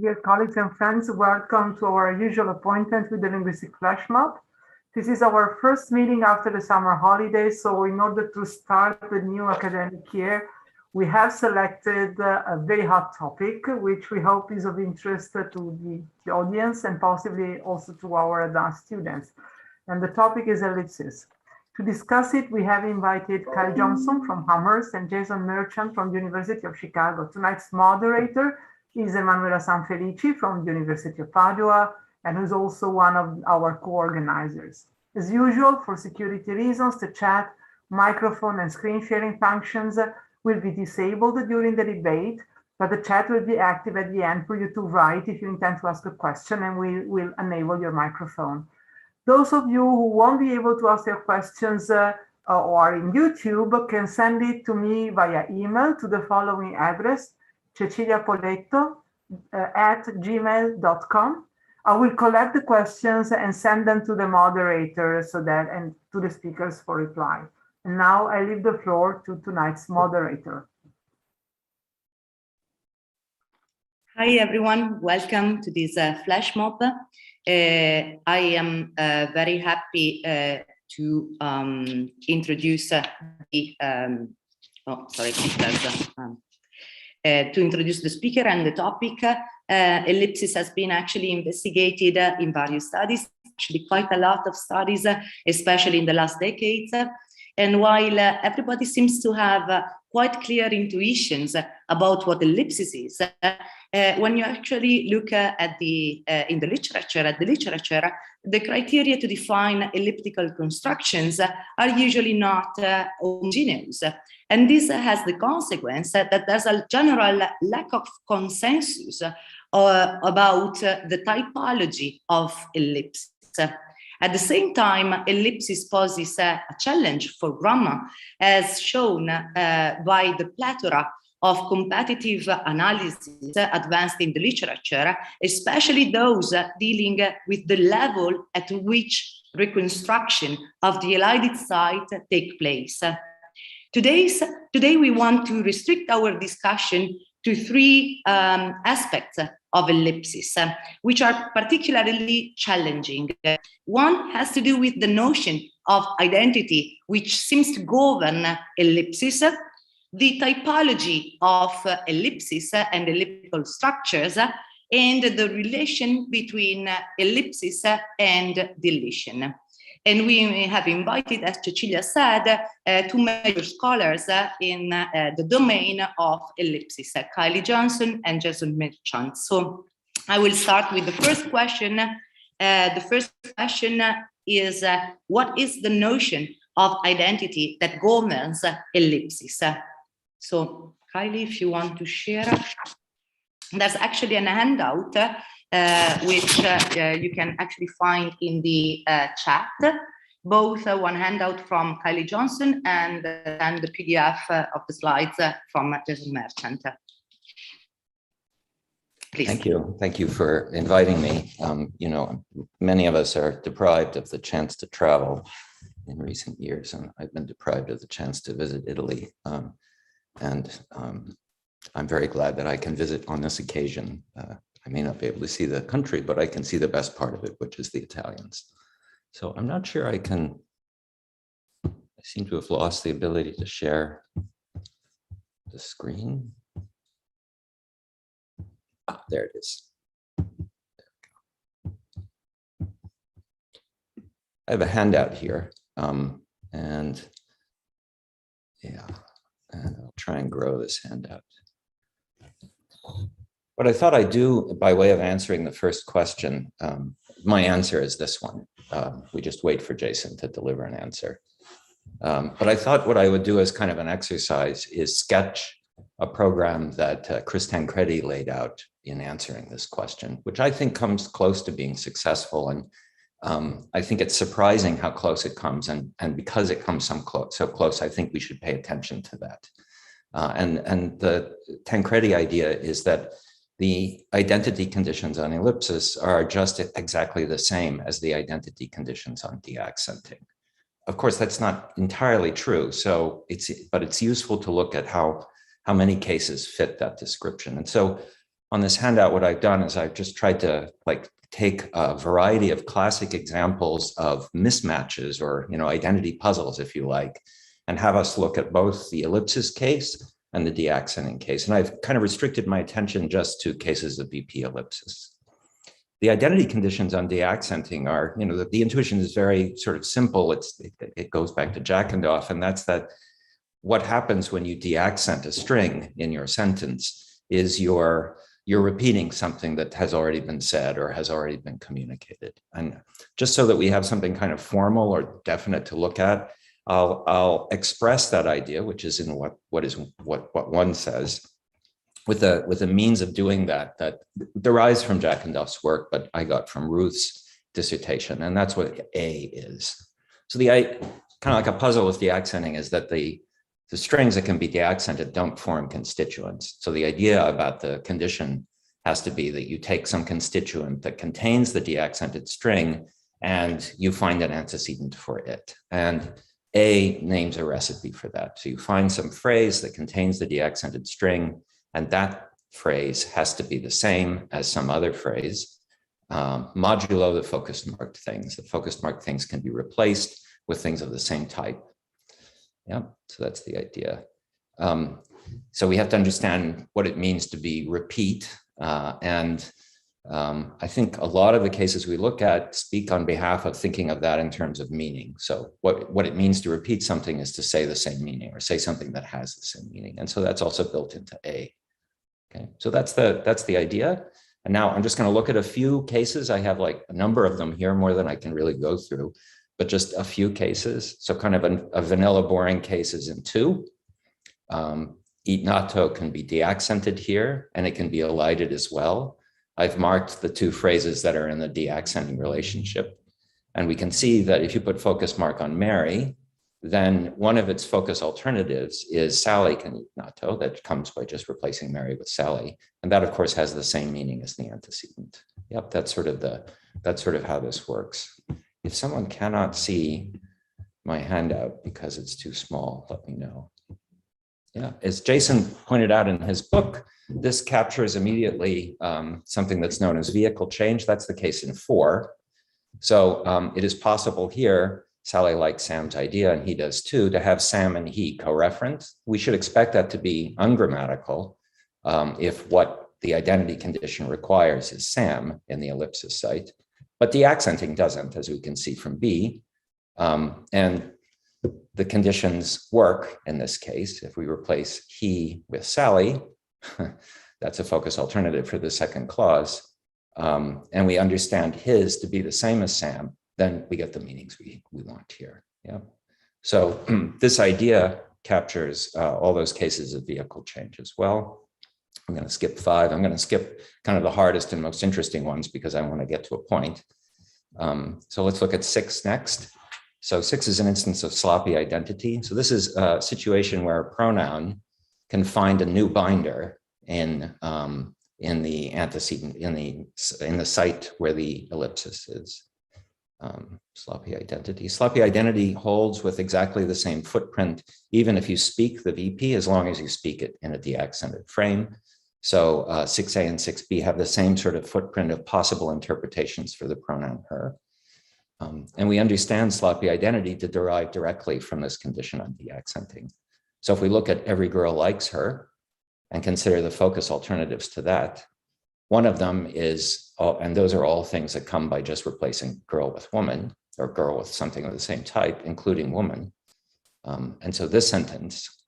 Dear colleagues and friends, welcome to our usual appointment with the Linguistic Flash Mob. This is our first meeting after the summer holidays, so in order to start the new academic year, we have selected a very hot topic, which we hope is of interest to the audience and possibly also to our advanced students. And the topic is ellipsis. To discuss it, we have invited Kyle Johnson from Amherst and Jason Merchant from the University of Chicago. Tonight's moderator is Emanuela Sanfelici from the University of Padua, and who's also one of our co-organizers. As usual, for security reasons, the chat, microphone, and screen sharing functions will be disabled during the debate, but the chat will be active at the end for you to write if you intend to ask a question, and we will enable your microphone. Those of you who won't be able to ask their questions or in YouTube can send it to me via email to the following address, ceciliapoletto@gmail.com. I will collect the questions and send them to the moderator and to the speakers for reply. And now I leave the floor to tonight's moderator. Hi everyone, welcome to this flash mob. I am very happy to introduce to introduce the speaker and the topic. Ellipsis has been actually investigated in various studies, actually quite a lot of studies, especially in the last decades. And while everybody seems to have quite clear intuitions about what ellipsis is, when you actually look at the literature, the criteria to define elliptical constructions are usually not homogeneous. And this has the consequence that there's a general lack of consensus about the typology of ellipses. At the same time, ellipsis poses a challenge for grammar, as shown by the plethora of competitive analyses advanced in the literature, especially those dealing with the level at which reconstruction of the elided site take place. Today we want to restrict our discussion to three aspects of ellipsis, which are particularly challenging. One has to do with the notion of identity, which seems to govern ellipsis, the typology of ellipses and elliptical structures, and the relation between ellipsis and deletion. And we have invited, as Cecilia said, two major scholars in the domain of ellipsis, Kyle Johnson and Jason Merchant. So I will start with the first question. The first question is, what is the notion of identity that governs ellipsis? So Kyle, if you want to share, there's actually an handout which you can actually find in the chat, both one handout from Kyle Johnson and the PDF of the slides from Jason Merchant. Please. Thank you for inviting me. You know, many of us are deprived of the chance to travel in recent years, and I've been deprived of the chance to visit Italy. I'm very glad that I can visit on this occasion. I may not be able to see the country, but I can see the best part of it, which is the Italians. So I'm not sure I can seem to have lost the ability to share the screen. Ah, there it is. I have a handout here, and yeah, and I'll try and grow this handout. What I thought I'd do by way of answering the first question, my answer is this one. We just wait for Jason to deliver an answer. But I thought what I would do as kind of an exercise is sketch a program that Chris Tancredi laid out in answering this question, which I think comes close to being successful. And I think it's surprising how close it comes. And because it comes so close, I think we should pay attention to that. And the Tancredi idea is that the identity conditions on ellipsis are just exactly the same as the identity conditions on deaccenting. Of course, that's not entirely true. So but it's useful to look at how many cases fit that description. And so on this handout, what I've done is I've just tried to take a variety of classic examples of mismatches or identity puzzles, if you like, and have us look at both the ellipsis case and the deaccenting case. And I've kind of restricted my attention just to cases of BP ellipsis. The identity conditions on deaccenting are, the intuition is very sort of simple. It goes back to Jackendorf, and that's that what happens when you deaccent a string in your sentence is you're repeating something that has already been said or has already been communicated. And just so that we have something kind of formal or definite to look at, I'll express that idea, which is in what one says, with a means of doing that derives from Jackendorf's work, but I got from Ruth's dissertation, and that's what A is. So kind of like a puzzle with deaccenting is that the strings that can be deaccented don't form constituents. So the idea about the condition has to be that you take some constituent that contains the deaccented string and you find an antecedent for it. And A names a recipe for that. So you find some phrase that contains the deaccented string, and that phrase has to be the same as some other phrase, modulo the focus marked things. The focus marked things can be replaced with things of the same type. Yeah, so that's the idea. So we have to understand what it means to be repeat. And I think a lot of the cases we look at speak on behalf of thinking of that in terms of meaning. So what it means to repeat something is to say the same meaning or say something that has the same meaning. And so that's also built into A. Okay, so that's the idea. And now I'm just going to look at a few cases. I have like a number of them here, more than I can really go through, but just a few cases. So kind of a vanilla boring cases in 2. Eat natto can be deaccented here, and it can be elided as well. I've marked the 2 phrases that are in the deaccenting relationship. And we can see that if you put focus mark on Mary, then one of its focus alternatives is Sally can eat natto. That comes by just replacing Mary with Sally. And that, of course, has the same meaning as the antecedent. Yep, that's sort of how this works. If someone cannot see my handout because it's too small, let me know. Yeah, as Jason pointed out in his book, this captures immediately something that's known as vehicle change. That's the case in 4. So it is possible here, Sally likes Sam's idea, and he does too, to have Sam and he co-referent. We should expect that to be ungrammatical if what the identity condition requires is Sam in the ellipsis site. But the accenting doesn't, as we can see from B. And the conditions work in this case. If we replace he with Sally, that's a focus alternative for the second clause, and we understand his to be the same as Sam, then we get the meanings we want here. Yeah. So this idea captures all those cases of vehicle change as well. I'm going to skip 5. I'm going to skip kind of the hardest and most interesting ones because I want to get to a point. So let's look at 6 next. So 6 is an instance of sloppy identity. So this is a situation where a pronoun can find a new binder in the antecedent, in the site where the ellipsis is. Sloppy identity. Sloppy identity holds with exactly the same footprint, even if you speak the VP, as long as you speak it in a deaccented frame. So 6A and 6B have the same sort of footprint of possible interpretations for the pronoun her. And we understand sloppy identity to derive directly from this condition on deaccenting. So if we look at every girl likes her and consider the focus alternatives to that, one of them is, and those are all things that come by just replacing girl with woman or girl with something of the same type, including woman. And so this sentence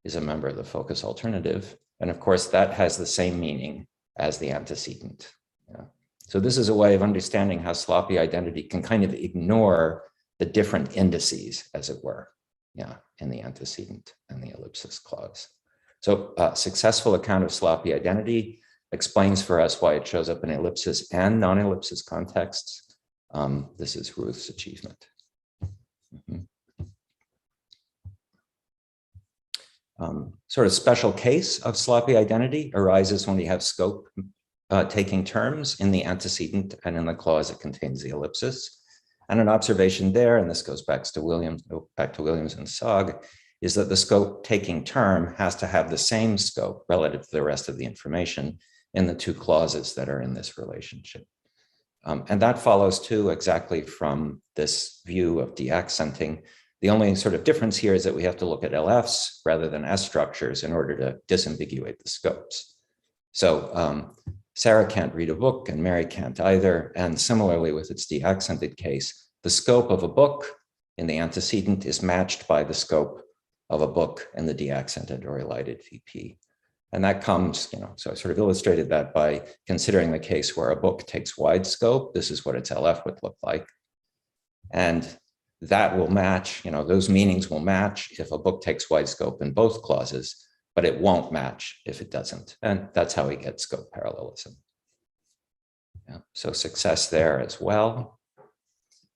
is a member of the focus alternative. And of course, that has the same meaning as the antecedent. Yeah. So this is a way of understanding how sloppy identity can kind of ignore the different indices, as it were, yeah, in the antecedent and the ellipsis clause. So a successful account of sloppy identity explains for us why it shows up in ellipsis and non-ellipsis contexts. This is Ruth's achievement. Sort of special case of sloppy identity arises when we have scope taking terms in the antecedent and in the clause that contains the ellipsis. And an observation there, and this goes back to Williams and Sogg, is that the scope taking term has to have the same scope relative to the rest of the information in the two clauses that are in this relationship. And that follows too exactly from this view of deaccenting. The only sort of difference here is that we have to look at LFs rather than S structures in order to disambiguate the scopes. So Sarah can't read a book and Mary can't either. And similarly with its deaccented case, the scope of a book in the antecedent is matched by the scope of a book in the deaccented or elided VP. And that comes, so I sort of illustrated that by considering the case where a book takes wide scope. This is what its LF would look like. And that will match, those meanings will match if a book takes wide scope in both clauses, but it won't match if it doesn't. And that's how we get scope parallelism. Yeah, so success there as well.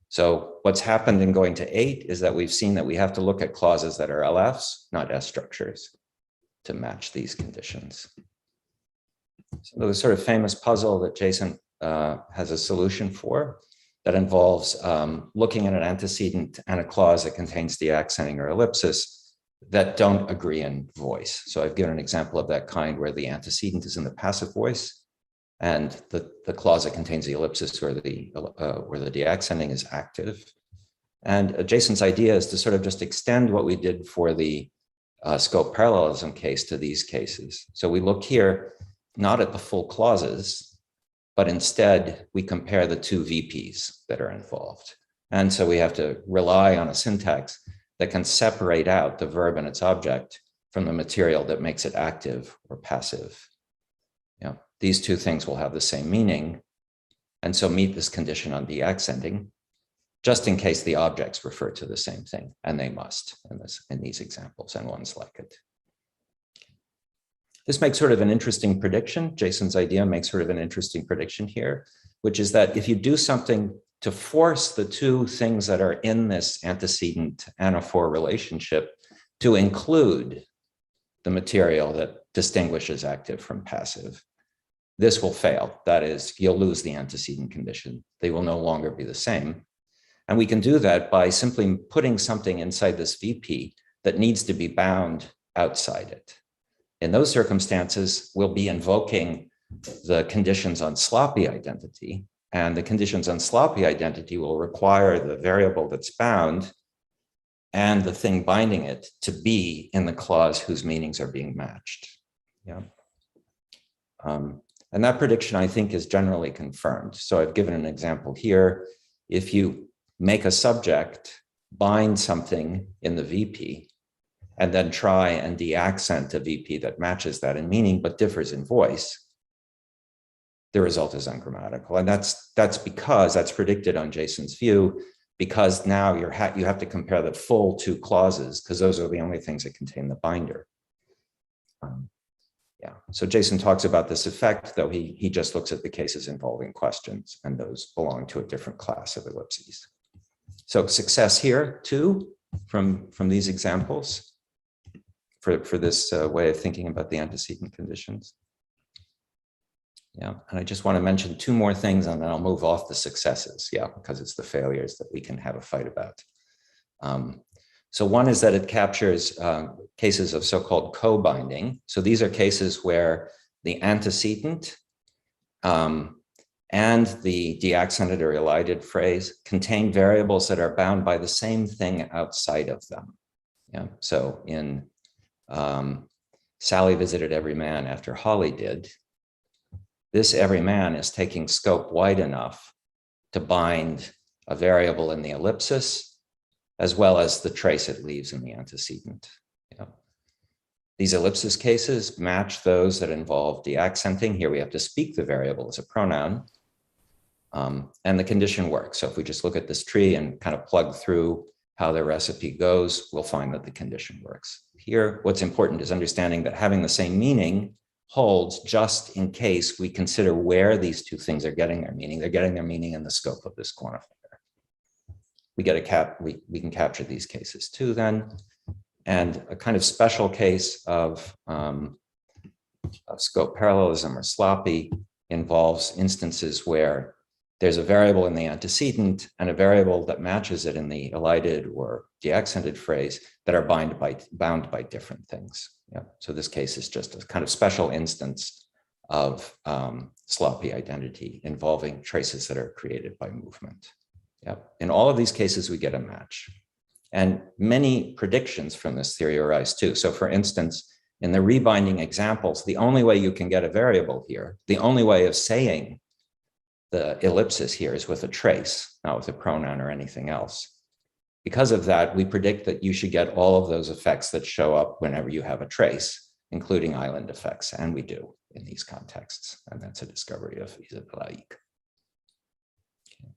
So what's happened in going to 8 is that we've seen that we have to look at clauses that are LFs, not S structures, to match these conditions. So there's a sort of famous puzzle that Jason has a solution for that involves looking at an antecedent and a clause that contains deaccenting or ellipsis that don't agree in voice. So I've given an example of that kind where the antecedent is in the passive voice and the clause that contains the ellipsis where the deaccenting is active. And Jason's idea is to sort of just extend what we did for the scope parallelism case to these cases. So we look here not at the full clauses, but instead we compare the two VPs that are involved. And so we have to rely on a syntax that can separate out the verb and its object from the material that makes it active or passive. These two things will have the same meaning, and so meet this condition on deaccenting, just in case the objects refer to the same thing, and they must in these examples and ones like it. This makes sort of an interesting prediction. Jason's idea makes sort of an interesting prediction here, which is that if you do something to force the two things that are in this antecedent anaphor relationship to include the material that distinguishes active from passive, this will fail. That is, you'll lose the antecedent condition. They will no longer be the same. And we can do that by simply putting something inside this VP that needs to be bound outside it. In those circumstances, we'll be invoking the conditions on sloppy identity, and the conditions on sloppy identity will require the variable that's bound and the thing binding it to be in the clause whose meanings are being matched. Yeah. And that prediction, I think, is generally confirmed. So I've given an example here. If you make a subject bind something in the VP, and then try and deaccent a VP that matches that in meaning but differs in voice, the result is ungrammatical. And that's because that's predicted on Jason's view, because now you have to compare the full two clauses because those are the only things that contain the binder. So Jason talks about this effect, though he just looks at the cases involving questions, and those belong to a different class of ellipses. So success here too from these examples for this way of thinking about the antecedent conditions. Yeah, and I just want to mention two more things and then I'll move off the successes, because it's the failures that we can have a fight about. So one is that it captures cases of so-called co-binding. So these are cases where the antecedent and the deaccented or elided phrase contain variables that are bound by the same thing outside of them. Yeah. So in Sally visited every man after Holly did, this every man is taking scope wide enough to bind a variable in the ellipsis, as well as the trace it leaves in the antecedent. Yeah. These ellipsis cases match those that involve deaccenting. Here we have to speak the variable as a pronoun, and the condition works. So if we just look at this tree and kind of plug through how the recipe goes, we'll find that the condition works. Here, what's important is understanding that having the same meaning holds just in case we consider where these two things are getting their meaning. They're getting their meaning in the scope of this quantifier. We can capture these cases too then. And a kind of special case of scope parallelism or sloppy involves instances where there's a variable in the antecedent and a variable that matches it in the elided or deaccented phrase that are bound by different things. Yeah. So this case is just a kind of special instance of sloppy identity involving traces that are created by movement. Yeah. In all of these cases, we get a match. And many predictions from this theory arise too. So for instance, in the rebinding examples, the only way you can get a variable here, the only way of saying the ellipsis here is with a trace, not with a pronoun or anything else. Because of that, we predict that you should get all of those effects that show up whenever you have a trace, including island effects, and we do in these contexts. And that's a discovery of Isabelle Aik. Okay.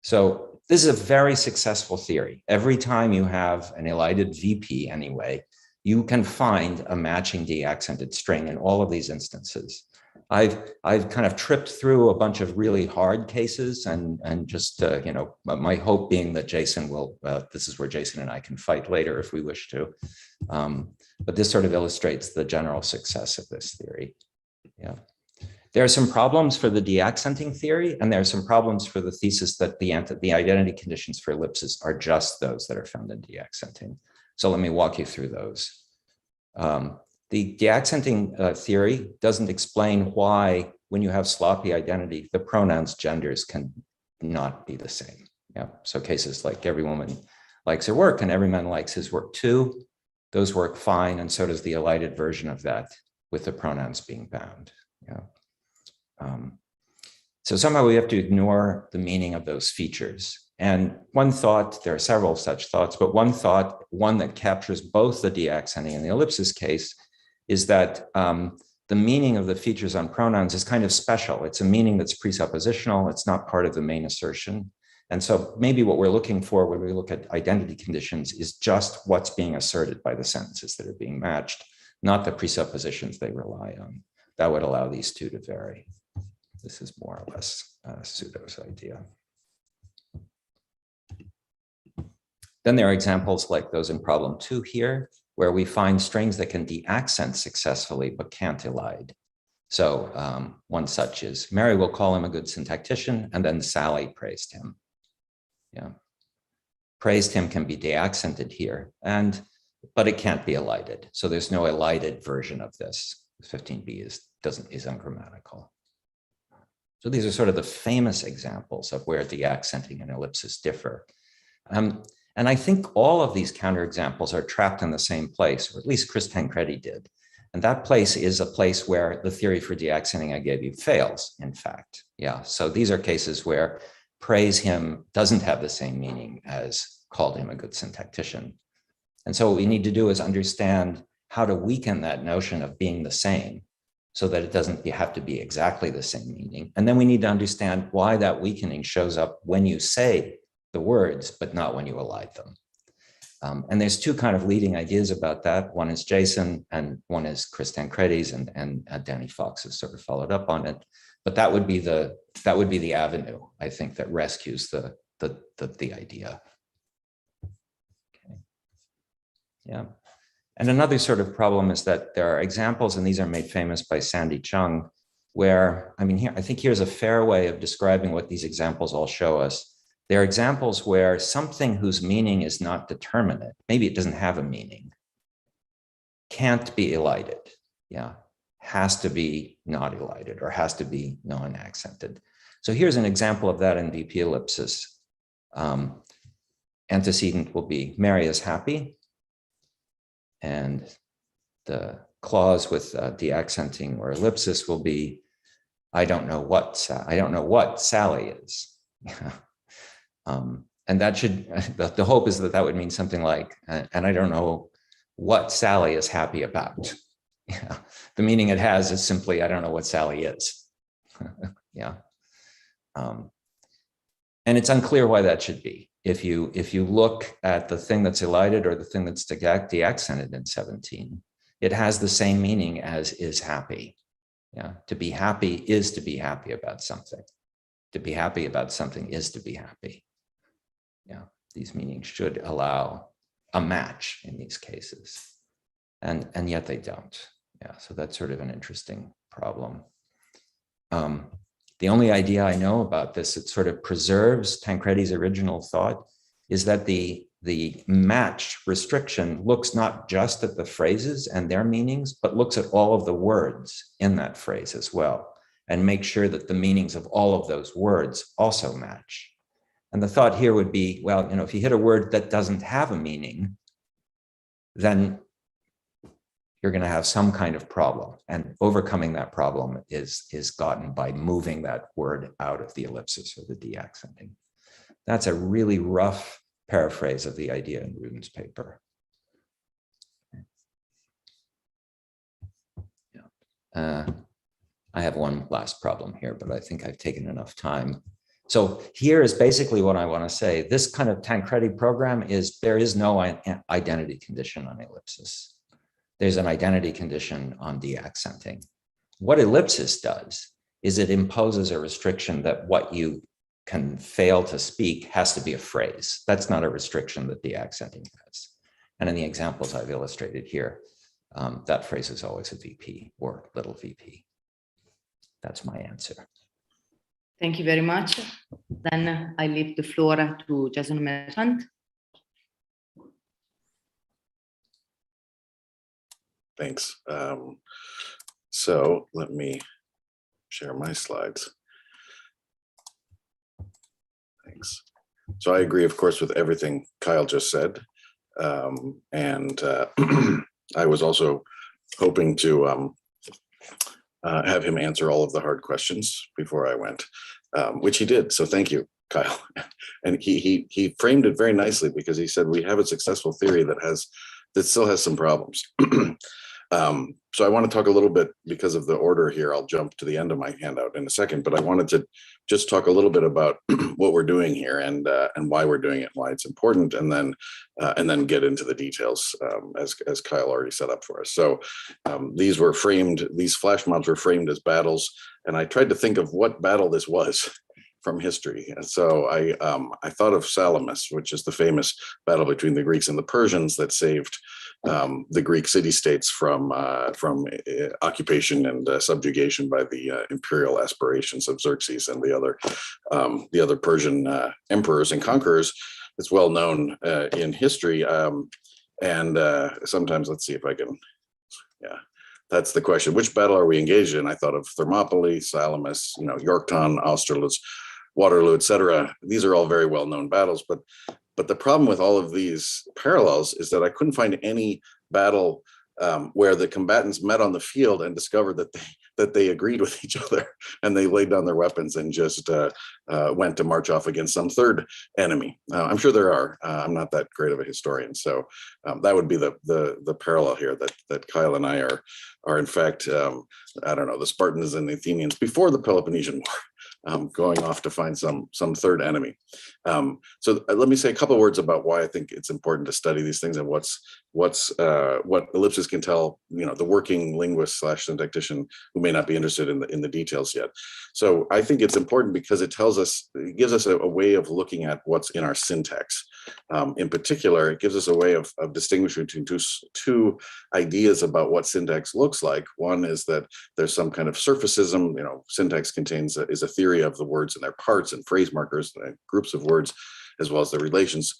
So this is a very successful theory. Every time you have an elided VP anyway, you can find a matching deaccented string in all of these instances. I've kind of tripped through a bunch of really hard cases and just, you know, my hope being that Jason will, this is where Jason and I can fight later if we wish to. But this sort of illustrates the general success of this theory. Yeah. There are some problems for the deaccenting theory, and there are some problems for the thesis that the identity conditions for ellipses are just those that are found in deaccenting. So let me walk you through those. The deaccenting theory doesn't explain why, when you have sloppy identity, the pronouns genders can not be the same. Yeah. So cases like every woman likes her work and every man likes his work too, those work fine, and so does the elided version of that with the pronouns being bound. Yeah. So somehow we have to ignore the meaning of those features. And one thought, there are several such thoughts, but one thought, one that captures both the deaccenting and the ellipsis case, is that the meaning of the features on pronouns is kind of special. It's a meaning that's presuppositional. It's not part of the main assertion. And so maybe what we're looking for when we look at identity conditions is just what's being asserted by the sentences that are being matched, not the presuppositions they rely on. That would allow these two to vary. This is more or less Pseudo's idea. Then there are examples like those in problem 2 here, where we find strings that can deaccent successfully but can't elide. So one such is, Mary will call him a good syntactician, and then Sally praised him. Yeah. Praised him can be deaccented here, but it can't be elided. So there's no elided version of this. 15b is ungrammatical. So these are sort of the famous examples of where deaccenting and ellipsis differ. And I think all of these counterexamples are trapped in the same place, or at least Chris Tancredi did. And that place is a place where the theory for deaccenting I gave you fails, in fact. Yeah, so these are cases where praise him doesn't have the same meaning as called him a good syntactician. And so what we need to do is understand how to weaken that notion of being the same so that it doesn't have to be exactly the same meaning. And then we need to understand why that weakening shows up when you say the words, but not when you elide them. And there's two kind of leading ideas about that. One is Jason, and one is Chris Tancredi's, and Danny Fox has sort of followed up on it. But that would be the avenue, I think, that rescues the idea. Okay. Yeah. And another sort of problem is that there are examples, and these are made famous by Sandy Chung, where, I mean, I think here's a fair way of describing what these examples all show us. There are examples where something whose meaning is not determinate, maybe it doesn't have a meaning, can't be elided. Yeah, has to be not elided or has to be non-accented. So here's an example of that in VP ellipsis. Antecedent will be Mary is happy. And the clause with deaccenting or ellipsis will be, I don't know what Sally is. And that should, the hope is that that would mean something like, and I don't know what Sally is happy about. Yeah. The meaning it has is simply, I don't know what Sally is. Yeah. And it's unclear why that should be. If you look at the thing that's elided or the thing that's deaccented in 17, it has the same meaning as is happy. Yeah. To be happy is to be happy about something. To be happy about something is to be happy. Yeah. These meanings should allow a match in these cases. And yet they don't. Yeah. So that's sort of an interesting problem. The only idea I know about this, it sort of preserves Tancredi's original thought, is that the match restriction looks not just at the phrases and their meanings, but looks at all of the words in that phrase as well, and makes sure that the meanings of all of those words also match. And the thought here would be, well, you know, if you hit a word that doesn't have a meaning, then you're going to have some kind of problem, and overcoming that problem is gotten by moving that word out of the ellipsis or the deaccenting. That's a really rough paraphrase of the idea in Rudin's paper. Yeah. I have one last problem here, but I think I've taken enough time. So here is basically what I want to say. This kind of Tancredi program is, there is no identity condition on ellipsis. There's an identity condition on deaccenting. What ellipsis does is it imposes a restriction that what you can fail to speak has to be a phrase. That's not a restriction that deaccenting has. And in the examples I've illustrated here, that phrase is always a VP or little VP. That's my answer. Thank you very much. Then I leave the floor to Jason Merchant. Thanks. So let me share my slides. Thanks. So I agree, of course, with everything Kyle just said. I was also hoping to have him answer all of the hard questions before I went, which he did. So thank you, Kyle. And he framed it very nicely, because he said we have a successful theory that still has some problems. So I want to talk a little bit, because of the order here, I'll jump to the end of my handout in a second, but I wanted to just talk a little bit about what we're doing here and why we're doing it, why it's important, and then get into the details as Kyle already set up for us. So these flash mobs were framed as battles, and I tried to think of what battle this was from history. And so I thought of Salamis, which is the famous battle between the Greeks and the Persians that saved the Greek city-states from occupation and subjugation by the imperial aspirations of Xerxes and the other Persian emperors and conquerors. It's well known in history, and sometimes, let's see if I can, yeah. That's the question. Which battle are we engaged in? I thought of Thermopylae, Salamis, Yorktown, Austerlitz, Waterloo, etc. These are all very well-known battles, but the problem with all of these parallels is that I couldn't find any battle where the combatants met on the field and discovered that they agreed with each other, and they laid down their weapons and just went to march off against some third enemy. I'm sure there are. I'm not that great of a historian, so that would be the parallel here, that Kyle and I are in fact, I don't know, the Spartans and the Athenians before the Peloponnesian War. Going off to find some third enemy. So let me say a couple of words about why I think it's important to study these things, and what ellipsis can tell, the working linguist / syntactician who may not be interested in the details yet. So I think it's important because it gives us a way of looking at what's in our syntax. In particular, it gives us a way of distinguishing between two ideas about what syntax looks like. One is that there's some kind of surfacism. Syntax is a theory of the words and their parts and phrase markers and groups of words, as well as the relations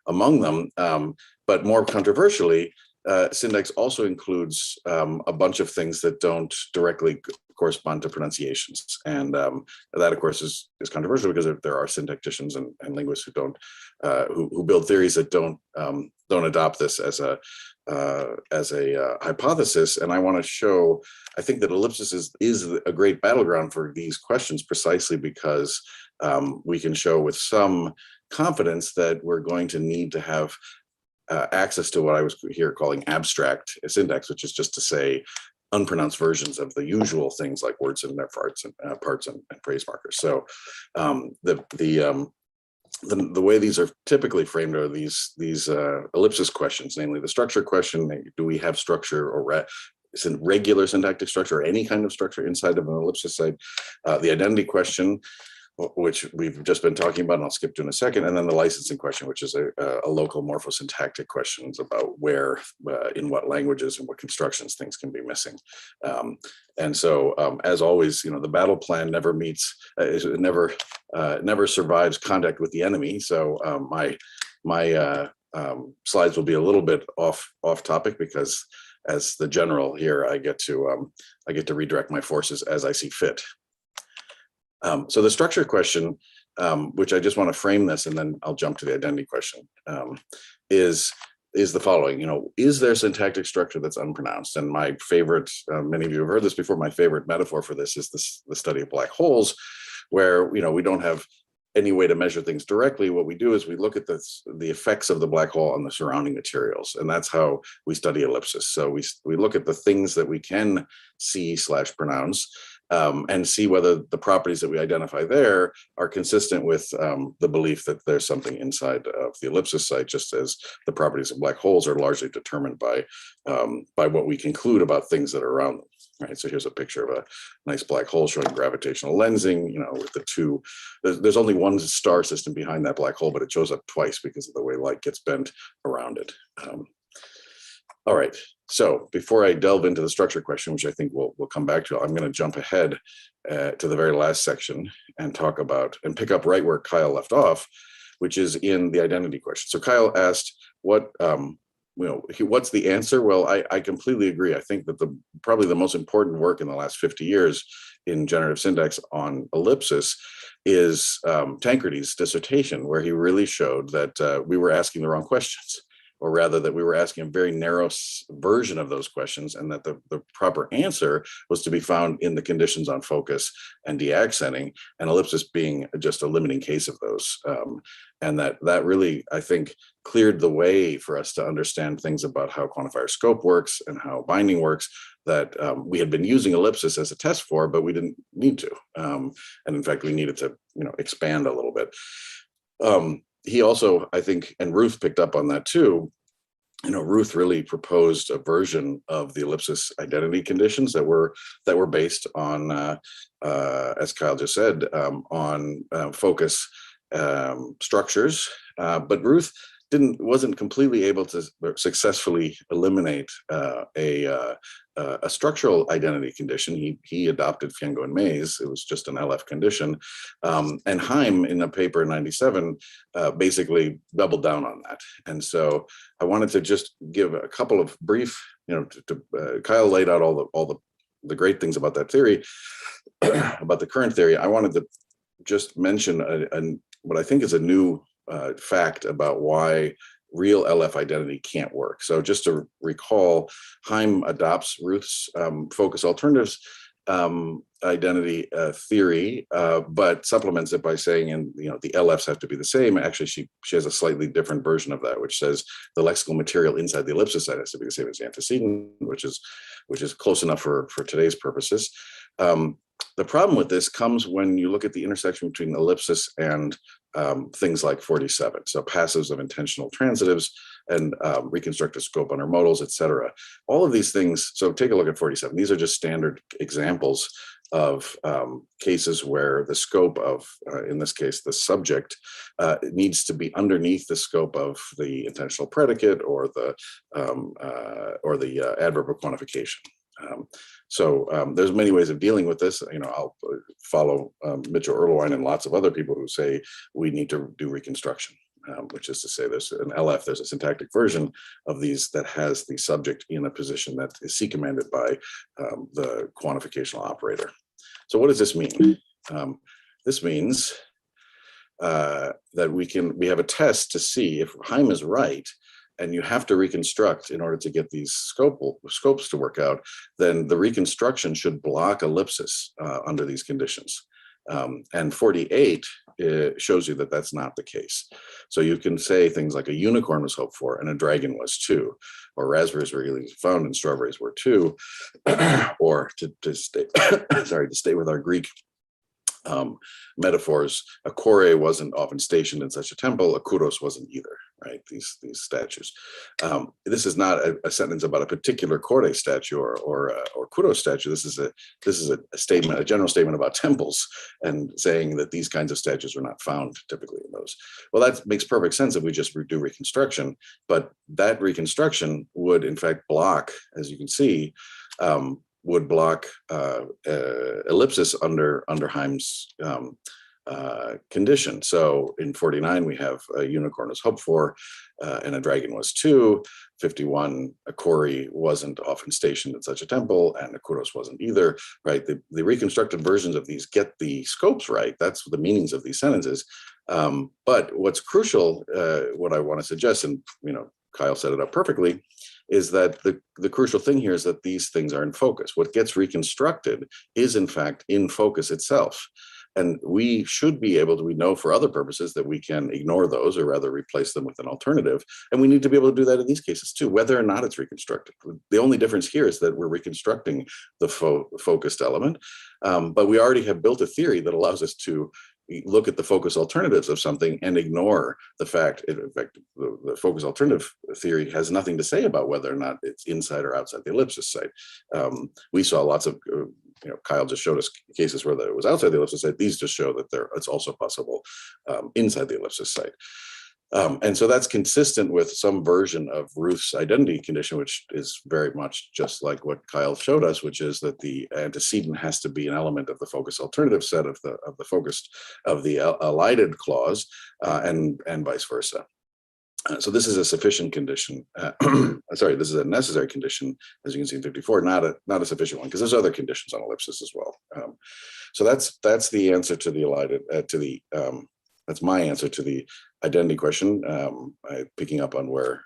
among them. But more controversially, syntax also includes a bunch of things that don't directly correspond to pronunciations. And that, of course, is controversial because there are syntacticians and linguists who don't, who build theories that don't adopt this as a hypothesis. And I want to show, I think that ellipsis is a great battleground for these questions, precisely because we can show with some confidence that we're going to need to have access to what I was here calling abstract syntax, which is just to say unpronounced versions of the usual things like words and their parts and phrase markers. So the way these are typically framed are these ellipsis questions, namely the structure question: do we have structure or regular syntactic structure or any kind of structure inside of an ellipsis site? The identity question, which we've just been talking about, and I'll skip to in a second, and then the licensing question, which is a local morphosyntactic questions about where, in what languages and what constructions things can be missing. And so, as always, the battle plan never never survives contact with the enemy. So my slides will be a little bit off topic because, as the general here, I get to redirect my forces as I see fit. So the structure question, which I just want to frame this, and then I'll jump to the identity question, is the following. Is there syntactic structure that's unpronounced? And my favorite, many of you have heard this before, my favorite metaphor for this is the study of black holes, where we don't have any way to measure things directly. What we do is we look at the effects of the black hole on the surrounding materials, and that's how we study ellipsis. So we look at the things that we can see/pronounce, and see whether the properties that we identify there are consistent with the belief that there's something inside of the ellipsis site, just as the properties of black holes are largely determined by what we conclude about things that are around them. Right. So here's a picture of a nice black hole showing gravitational lensing, with the two. There's only one star system behind that black hole, but it shows up twice because of the way light gets bent around it. All right. So before I delve into the structure question, which I think we'll come back to, I'm going to jump ahead to the very last section and talk about and pick up right where Kyle left off, which is in the identity question. So Kyle asked, what's the answer? Well, I completely agree. I think that probably the most important work in the last 50 years in generative syntax on ellipsis is Tancredi's dissertation, where he really showed that we were asking the wrong questions, or rather that we were asking a very narrow version of those questions, and that the proper answer was to be found in the conditions on focus and deaccenting, and ellipsis being just a limiting case of those. And that really, I think, cleared the way for us to understand things about how quantifier scope works and how binding works that we had been using ellipsis as a test for, but we didn't need to. And in fact, we needed to expand a little bit. He also, I think, and Ruth picked up on that too, Ruth really proposed a version of the ellipsis identity conditions that were based on, as Kyle just said, on focus structures. But Ruth wasn't completely able to successfully eliminate a structural identity condition. He adopted Fiengo and Mays. It was just an LF condition. And Heim, in a paper in '97, basically doubled down on that. And so I wanted to just give a couple of brief, Kyle laid out all the great things about that theory, about the current theory. I wanted to just mention what I think is a new fact about why real LF identity can't work. So just to recall, Heim adopts Ruth's focus alternatives identity theory, but supplements it by saying, the LFs have to be the same. Actually, she has a slightly different version of that, which says the lexical material inside the ellipsis site has to be the same as the antecedent, which is close enough for today's purposes. The problem with this comes when you look at the intersection between ellipsis and things like 47, so passives of intentional transitives and reconstructed scope under modals, et cetera. All of these things, so take a look at 47. These are just standard examples of cases where the scope of, in this case, the subject needs to be underneath the scope of the intentional predicate or the adverb of quantification. So there's many ways of dealing with this. I'll follow Mitchell Erlewine and lots of other people who say we need to do reconstruction. which is to say there's an LF, there's a syntactic version of these that has the subject in a position that is C-commanded by the quantificational operator. So what does this mean? This means that we have a test to see if Heim is right, and you have to reconstruct in order to get these scopes to work out, then the reconstruction should block ellipsis under these conditions. And 48 shows you that that's not the case. So you can say things like a unicorn was hoped for and a dragon was too, or raspberries were easily found and strawberries were too, or to stay, sorry, to stay with our Greek metaphors, a kore wasn't often stationed in such a temple, a kudos wasn't either, right? These statues. This is not a sentence about a particular kore statue or kudos statue. This is a statement, a general statement about temples, and saying that these kinds of statues are not found typically in those. Well, that makes perfect sense if we just do reconstruction, but that reconstruction would in fact block, as you can see, would block ellipsis under Heim's condition. So in 49, we have a unicorn was hoped for, and a dragon was too. 51, a kore wasn't often stationed in such a temple, and a kudos wasn't either, right? The reconstructed versions of these get the scopes right. That's the meanings of these sentences. But what's crucial, what I want to suggest, and Kyle set it up perfectly, is that the crucial thing here is that these things are in focus. What gets reconstructed is in fact in focus itself. And we should be able to, we know for other purposes that we can ignore those or rather replace them with an alternative. And we need to be able to do that in these cases too, whether or not it's reconstructed. The only difference here is that we're reconstructing the focused element, but we already have built a theory that allows us to look at the focus alternatives of something and ignore the fact, in fact, the focus alternative theory has nothing to say about whether or not it's inside or outside the ellipsis site. We saw lots of, Kyle just showed us cases where it was outside the ellipsis site. These just show that it's also possible inside the ellipsis site. And so that's consistent with some version of Ruth's identity condition, which is very much just like what Kyle showed us, which is that the antecedent has to be an element of the focus alternative set of the focused of the elided clause, and vice versa. So this is a sufficient condition. Sorry, this is a necessary condition, as you can see in 54, not a sufficient one, because there's other conditions on ellipsis as well. So that's the answer to the elided that's my answer to the identity question. Picking up on where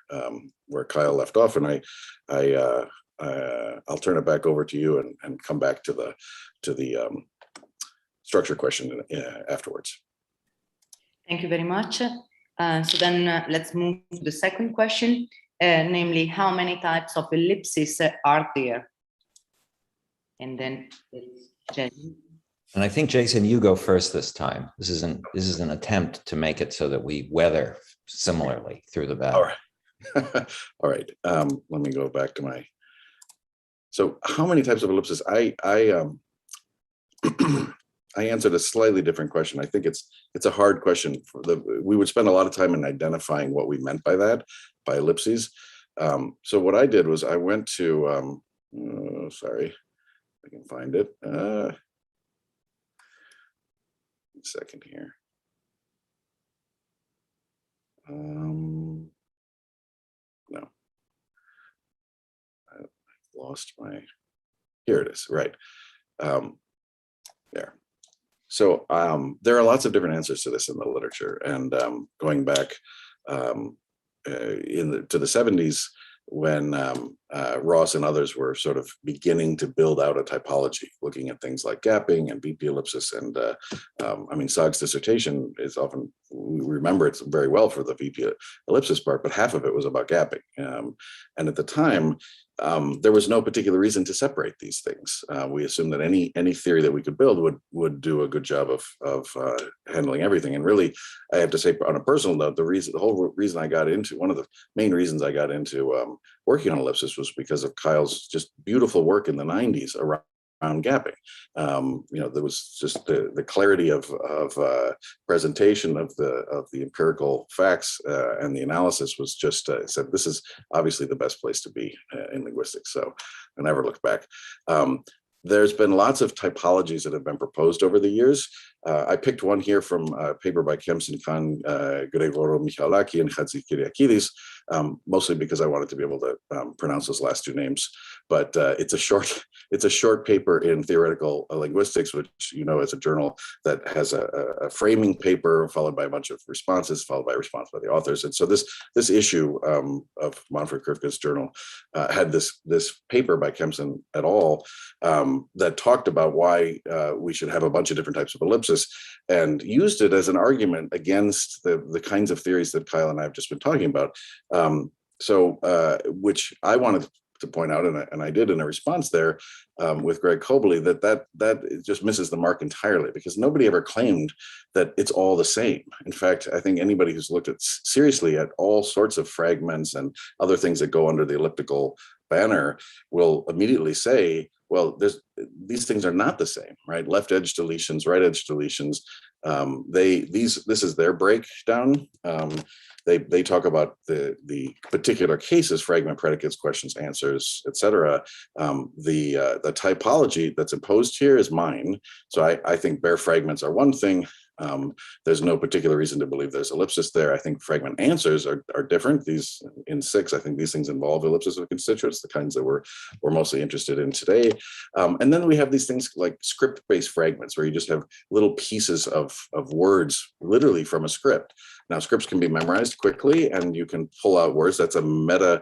Kyle left off, and I'll turn it back over to you and come back to the structure question afterwards. Thank you very much. So then let's move to the second question, namely, how many types of ellipses are there? And then Jenny. And I think, Jason, you go first this time. This is an attempt to make it so that we weather similarly through the battle. All right. All right. Let me go back to my. So, how many types of ellipses? I answered a slightly different question. I think it's a hard question. We would spend a lot of time in identifying what we meant by that, by ellipses. So what I did was I went to. Sorry, I can find it. Second here. No, I lost my. Here it is. Right there. So there are lots of different answers to this in the literature, and going back to the 70s, when Ross and others were sort of beginning to build out a typology, looking at things like gapping and BP ellipsis. And I mean, Saag's dissertation is often, we remember it very well for the BP ellipsis part, but half of it was about gapping. And at the time, there was no particular reason to separate these things. We assumed that any theory that we could build would do a good job of handling everything. And really, I have to say, on a personal note, the whole reason I got into, one of the main reasons I got into working on ellipsis was because of Kyle's just beautiful work in the 90s around gapping. There was just the clarity of presentation of the empirical facts, and the analysis was just said, this is obviously the best place to be in linguistics. So I never looked back. There's been lots of typologies that have been proposed over the years. I picked one here from a paper by Kemsin Khan, Gregoro Michalaki, and Hadzi Kyriakidis, mostly because I wanted to be able to pronounce those last two names. But it's a short paper in theoretical linguistics, which is a journal that has a framing paper followed by a bunch of responses, followed by a response by the authors. And so this issue of Manfred Krifke's journal had this paper by Kemsin et al. That talked about why we should have a bunch of different types of ellipsis, and used it as an argument against the kinds of theories that Kyle and I have just been talking about. Which I wanted to point out, and I did in a response there with Greg Cobley, that just misses the mark entirely, because nobody ever claimed that it's all the same. In fact, I think anybody who's looked at seriously at all sorts of fragments and other things that go under the elliptical banner will immediately say, well, these things are not the same, right? Left edge deletions, right edge deletions. This is their breakdown. They talk about the particular cases, fragment, predicates, questions, answers, etc. The typology that's imposed here is mine. So I think bare fragments are one thing. There's no particular reason to believe there's ellipsis there. I think fragment answers are different. These in 6, I think these things involve ellipsis of constituents, the kinds that we're mostly interested in today. And then we have these things like script-based fragments, where you just have little pieces of words literally from a script. Now, scripts can be memorized quickly, and you can pull out words. That's a meta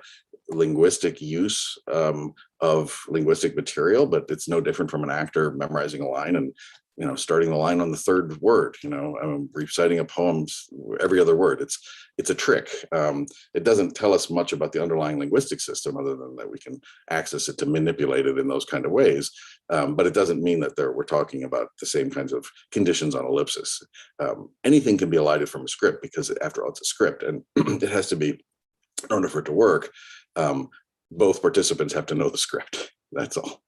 linguistic use of linguistic material, but it's no different from an actor memorizing a line and starting the line on the third word, reciting a poem every other word. It's a trick. It doesn't tell us much about the underlying linguistic system, other than that we can access it to manipulate it in those kind of ways. But it doesn't mean that we're talking about the same kinds of conditions on ellipsis. Anything can be elided from a script, because after all, it's a script, and it has to be, in order for it to work, both participants have to know the script. That's all.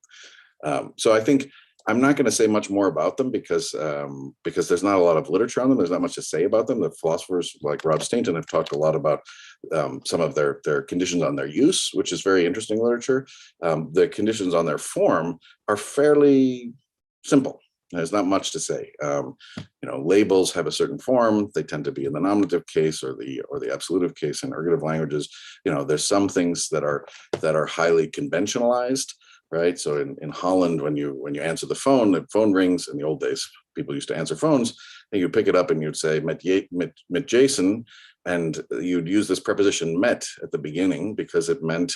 So I think I'm not going to say much more about them, because there's not a lot of literature on them. There's not much to say about them. The philosophers like Rob Stainton have talked a lot about some of their conditions on their use, which is very interesting literature. The conditions on their form are fairly simple. There's not much to say. Labels have a certain form. They tend to be in the nominative case or the absolutive case in ergative languages. There's some things that are highly conventionalized. Right. So in Holland, when you answer the phone rings. In the old days, people used to answer phones, and you pick it up and you'd say met Jason, and you'd use this preposition met at the beginning, because it meant,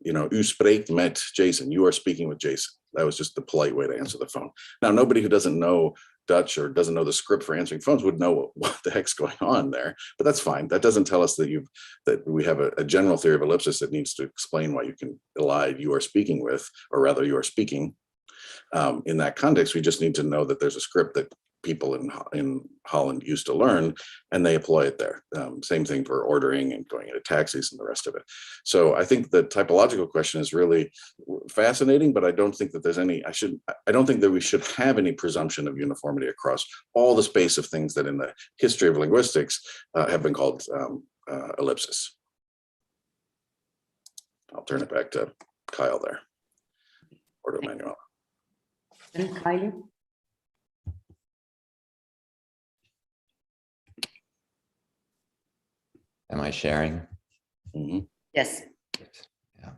u spreekt met Jason. You are speaking with Jason. That was just the polite way to answer the phone. Now, nobody who doesn't know Dutch or doesn't know the script for answering phones would know what the heck's going on there, but that's fine. That doesn't tell us that we have a general theory of ellipsis that needs to explain why you can elide you are speaking with, or rather you are speaking. In that context, we just need to know that there's a script that people in Holland used to learn, and they apply it there. Same thing for ordering and going into taxis and the rest of it. So I think the typological question is really fascinating, but I don't think that I don't think that we should have any presumption of uniformity across all the space of things that in the history of linguistics have been called ellipsis. I'll turn it back to Kyle there, or to Emanuela. And Kyle? Am I sharing? Mm-hmm. Yes. Yeah.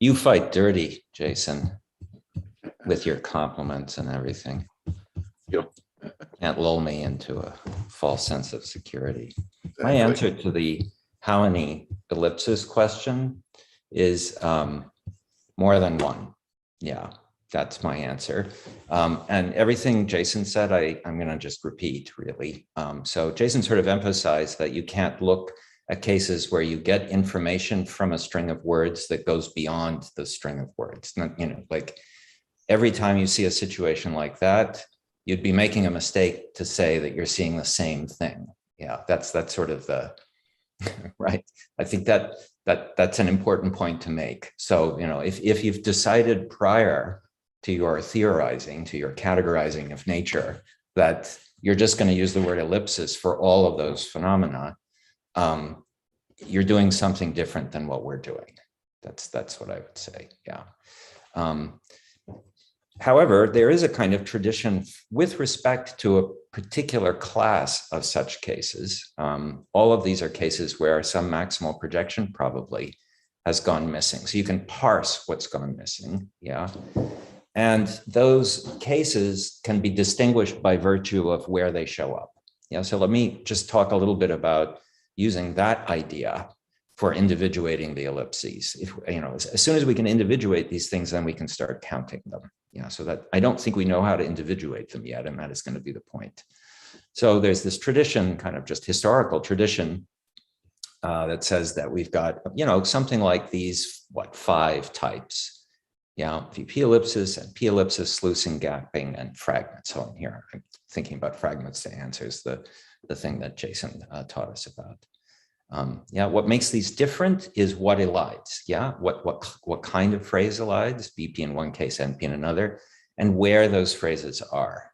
You fight dirty, Jason, with your compliments and everything. Yep. Can't lull me into a false sense of security. Exactly. My answer to the how many ellipsis question is more than one. Yeah, that's my answer. And everything Jason said, I'm going to just repeat, really. So Jason sort of emphasized that you can't look at cases where you get information from a string of words that goes beyond the string of words. Not, like every time you see a situation like that, you'd be making a mistake to say that you're seeing the same thing. Yeah, that's sort of the, right. I think that's an important point to make. So, if you've decided prior to your theorizing, to your categorizing of nature, that you're just going to use the word ellipsis for all of those phenomena, you're doing something different than what we're doing. That's what I would say, yeah. However, there is a kind of tradition with respect to a particular class of such cases. All of these are cases where some maximal projection probably has gone missing. So you can parse what's gone missing, yeah. And those cases can be distinguished by virtue of where they show up. Yeah, so let me just talk a little bit about using that idea for individuating the ellipses. If, you know, as soon as we can individuate these things, then we can start counting them. Yeah, so that I don't think we know how to individuate them yet, and that is going to be the point. So there's this tradition, kind of just historical tradition, that says that we've got, you know, something like these, 5 types. Yeah, VP ellipsis and P ellipsis, sluicing, gapping, and fragments. So here I'm thinking about fragments to answers the thing that Jason taught us about. Yeah, what makes these different is what elides. Yeah, what kind of phrase elides, BP in one case, NP in another, and where those phrases are.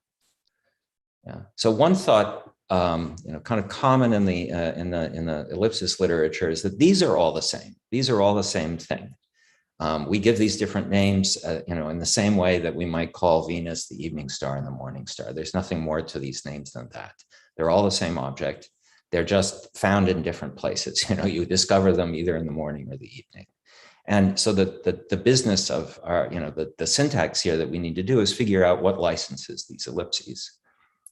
Yeah. So one thought, you know, kind of common in the ellipsis literature is that these are all the same. These are all the same thing. We give these different names, you know, in the same way that we might call Venus the evening star and the morning star. There's nothing more to these names than that. They're all the same object. They're just found in different places. You know, you discover them either in the morning or the evening. And so the business of our, you know, the syntax here that we need to do is figure out what licenses these ellipses.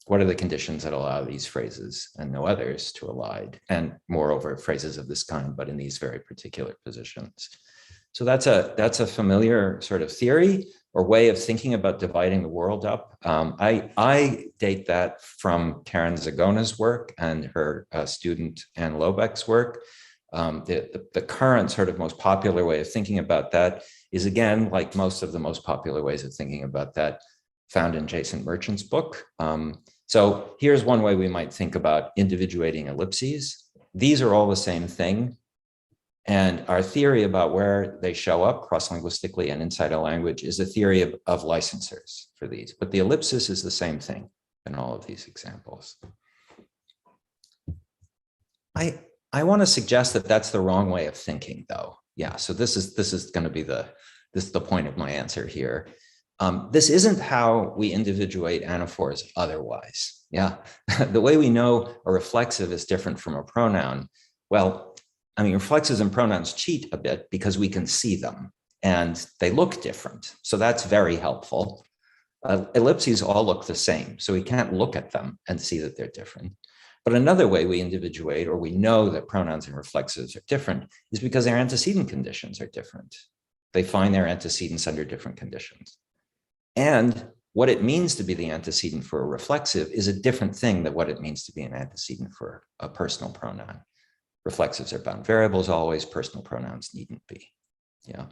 What are the conditions that allow these phrases and no others to elide? And moreover, phrases of this kind, but in these very particular positions. So that's a familiar sort of theory or way of thinking about dividing the world up. I date that from Karen Zagona's work and her student Anne Lobeck's work. The current sort of most popular way of thinking about that is, again, like most of the most popular ways of thinking about that, found in Jason Merchant's book. So here's one way we might think about individuating ellipses. These are all the same thing. And our theory about where they show up cross-linguistically and inside a language is a theory of licensors for these. But the ellipsis is the same thing in all of these examples. I want to suggest that that's the wrong way of thinking, though. Yeah, so this is going to be the point of my answer here. This isn't how we individuate anaphors otherwise. Yeah, the way we know a reflexive is different from a pronoun. Well, I mean, reflexives and pronouns cheat a bit because we can see them and they look different. So that's very helpful. Ellipses all look the same, so we can't look at them and see that they're different. But another way we individuate, or we know that pronouns and reflexives are different, is because their antecedent conditions are different. They find their antecedents under different conditions. And what it means to be the antecedent for a reflexive is a different thing than what it means to be an antecedent for a personal pronoun. Reflexives are bound variables always, personal pronouns needn't be. Yeah.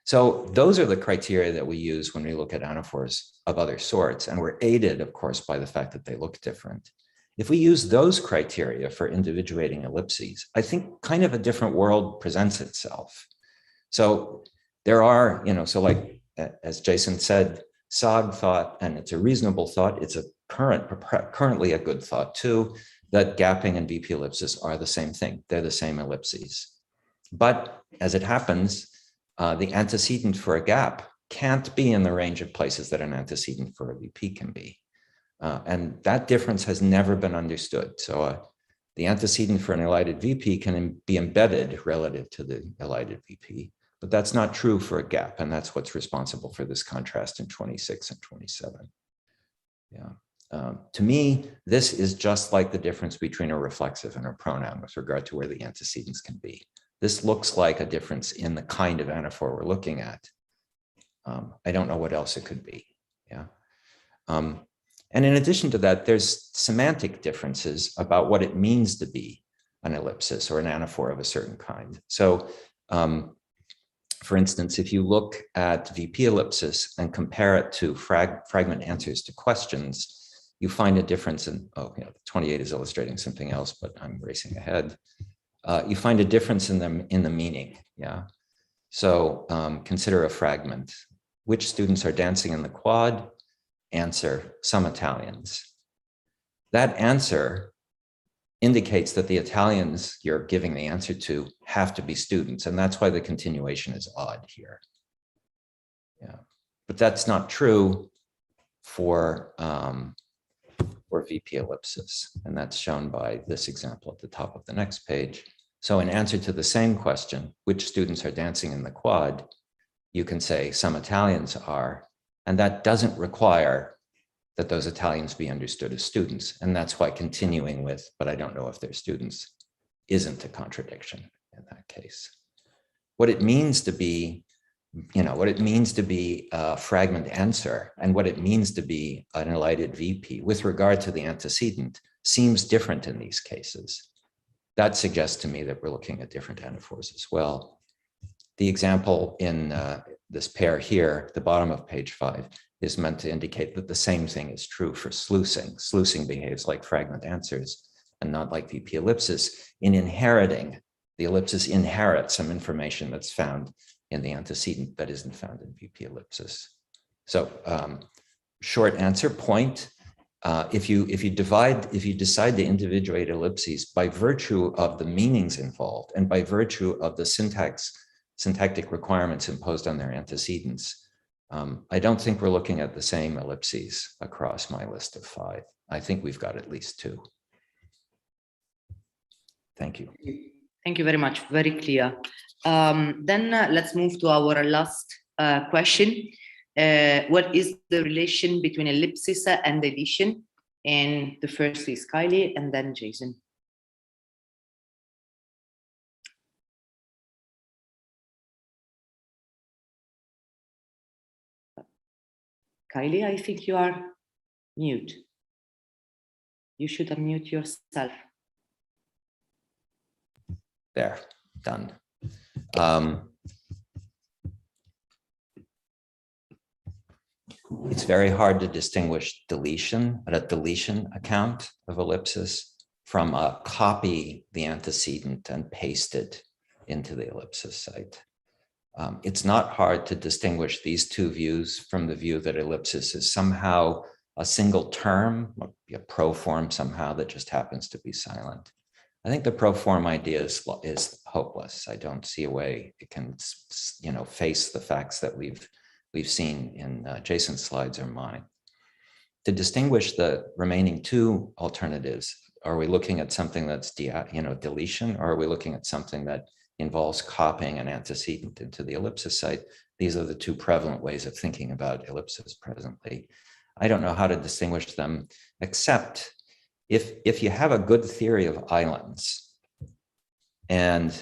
So those are the criteria that we use when we look at anaphors of other sorts, and we're aided, of course, by the fact that they look different. If we use those criteria for individuating ellipses, I think kind of a different world presents itself. So there are, you know, so like, as Jason said, Sog thought, and it's a reasonable thought, it's a currently a good thought too, that gapping and VP ellipsis are the same thing. They're the same ellipses. But as it happens, the antecedent for a gap can't be in the range of places that an antecedent for a VP can be. And that difference has never been understood. So the antecedent for an elided VP can be embedded relative to the elided VP, but that's not true for a gap. And that's what's responsible for this contrast in 26 and 27. Yeah. To me, this is just like the difference between a reflexive and a pronoun with regard to where the antecedents can be. This looks like a difference in the kind of anaphor we're looking at. I don't know what else it could be. Yeah. And in addition to that, there's semantic differences about what it means to be an ellipsis or an anaphor of a certain kind. So, for instance, if you look at VP ellipsis and compare it to fragment answers to questions, you find a difference in, 28 is illustrating something else, but I'm racing ahead. You find a difference in the meaning, yeah? So consider a fragment. Which students are dancing in the quad? Answer, some Italians. That answer indicates that the Italians you're giving the answer to have to be students. And that's why the continuation is odd here. Yeah, but that's not true for VP ellipsis. And that's shown by this example at the top of the next page. So in answer to the same question, which students are dancing in the quad, you can say some Italians are, and that doesn't require that those Italians be understood as students. And that's why continuing with, but I don't know if they're students, isn't a contradiction in that case. What it means to be, what it means to be a fragment answer and what it means to be an elided VP with regard to the antecedent seems different in these cases. That suggests to me that we're looking at different anaphors as well. The example in this pair here, the bottom of page 5, is meant to indicate that the same thing is true for sluicing. Sluicing behaves like fragment answers and not like VP ellipsis. In inheriting, the ellipsis inherits some information that's found in the antecedent that isn't found in VP ellipsis. So short answer, point. If you decide to individuate ellipses by virtue of the meanings involved and by virtue of the syntactic requirements imposed on their antecedents, I don't think we're looking at the same ellipses across my list of 5. I think we've got at least 2. Thank you. Thank you very much. Very clear. Then let's move to our last question. What is the relation between ellipsis and addition? And the first is Kylie and then Jason. Kylie, I think you are mute. You should unmute yourself. There, done. It's very hard to distinguish deletion account of ellipsis from a copy the antecedent and paste it into the ellipsis site. It's not hard to distinguish these two views from the view that ellipsis is somehow a single term, a proform somehow that just happens to be silent. I think the proform idea is hopeless. I don't see a way it can, face the facts that we've seen in Jason's slides or mine. To distinguish the remaining 2 alternatives, are we looking at something that's deletion, or are we looking at something that involves copying an antecedent into the ellipsis site? These are the 2 prevalent ways of thinking about ellipsis presently. I don't know how to distinguish them, except if you have a good theory of islands, and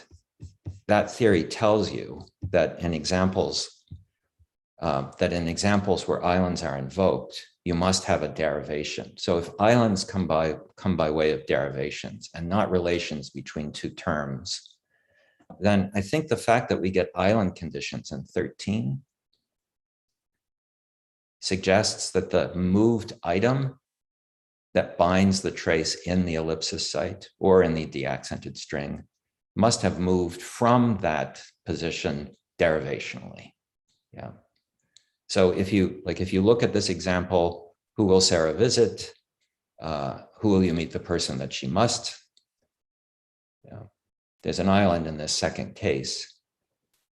that theory tells you that in examples where islands are invoked, you must have a derivation. So if islands come by way of derivations and not relations between 2 terms, then I think the fact that we get island conditions in 13 suggests that the moved item that binds the trace in the ellipsis site or in the deaccented string must have moved from that position derivationally. Yeah. So if you look at this example, who will Sarah visit? Who will you meet the person that she must? Yeah. There's an island in this second case.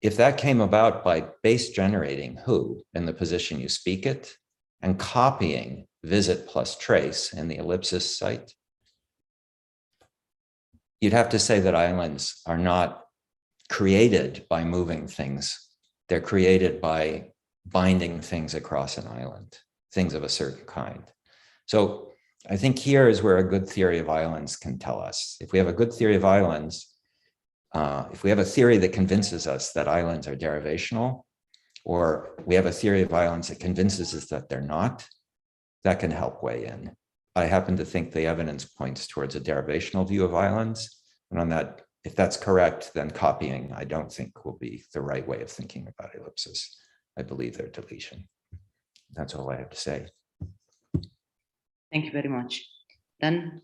If that came about by base generating who in the position you speak it and copying visit plus trace in the ellipsis site, you'd have to say that islands are not created by moving things. They're created by binding things across an island, things of a certain kind. So I think here is where a good theory of islands can tell us. If we have a good theory of islands, if we have a theory that convinces us that islands are derivational, or we have a theory of islands that convinces us that they're not, that can help weigh in. I happen to think the evidence points towards a derivational view of islands. And on that, if that's correct, then copying, I don't think will be the right way of thinking about ellipsis. I believe they're deletion. That's all I have to say. Thank you very much. Then,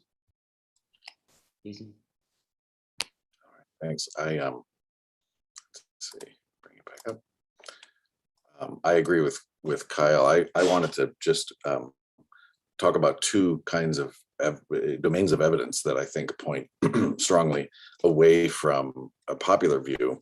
Jason. Thanks. Let's see, bring it back up. I agree with Kyle. I wanted to just talk about 2 kinds of domains of evidence that I think point strongly away from a popular view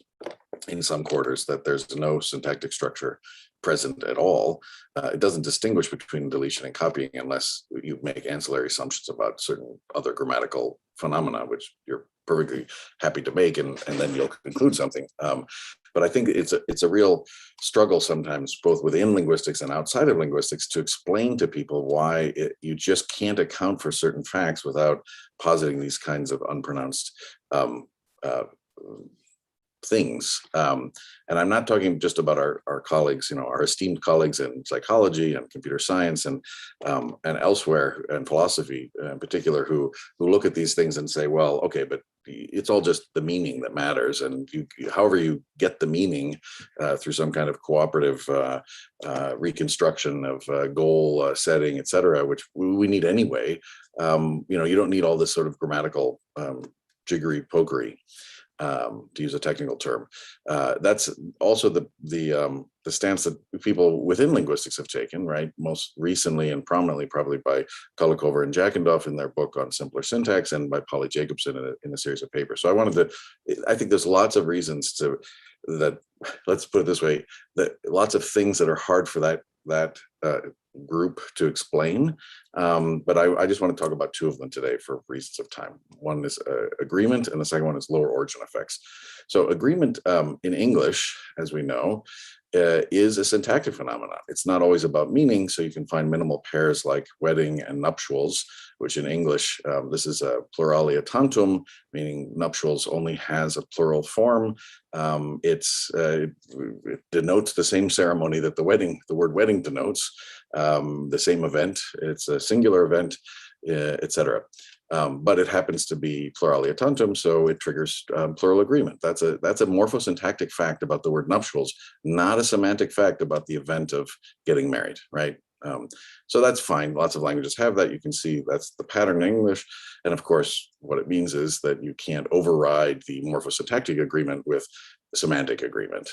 in some quarters that there's no syntactic structure present at all. It doesn't distinguish between deletion and copying unless you make ancillary assumptions about certain other grammatical phenomena, which you're perfectly happy to make, and then you'll conclude something. But I think it's a real struggle sometimes, both within linguistics and outside of linguistics, to explain to people why you just can't account for certain facts without positing these kinds of unpronounced things. And I'm not talking just about our colleagues, our esteemed colleagues in psychology and computer science and elsewhere, and philosophy in particular, who look at these things and say, well, okay, but it's all just the meaning that matters. And however you get the meaning through some kind of cooperative reconstruction of goal setting, et cetera, which we need anyway. You don't need all this sort of grammatical jiggery pokery. To use a technical term. That's also the stance that people within linguistics have taken, right? Most recently and prominently, probably by Kulikova and Jackendorf in their book on simpler syntax, and by Polly Jacobson in a series of papers. So I think there's lots of reasons that, let's put it this way, that lots of things that are hard for that group to explain. But I just want to talk about two of them today for reasons of time. One is agreement, and the second one is lower origin effects. So agreement in English, as we know, is a syntactic phenomenon. It's not always about meaning, so you can find minimal pairs like wedding and nuptials, which in English, this is a pluralia tantum, meaning nuptials only has a plural form. It denotes the same ceremony that the word wedding denotes, the same event. It's a singular event, etc. But it happens to be pluralia tantum, so it triggers plural agreement. That's a morphosyntactic fact about the word nuptials, not a semantic fact about the event of getting married, right? So that's fine. Lots of languages have that. You can see that's the pattern in English. And of course, what it means is that you can't override the morphosyntactic agreement with semantic agreement,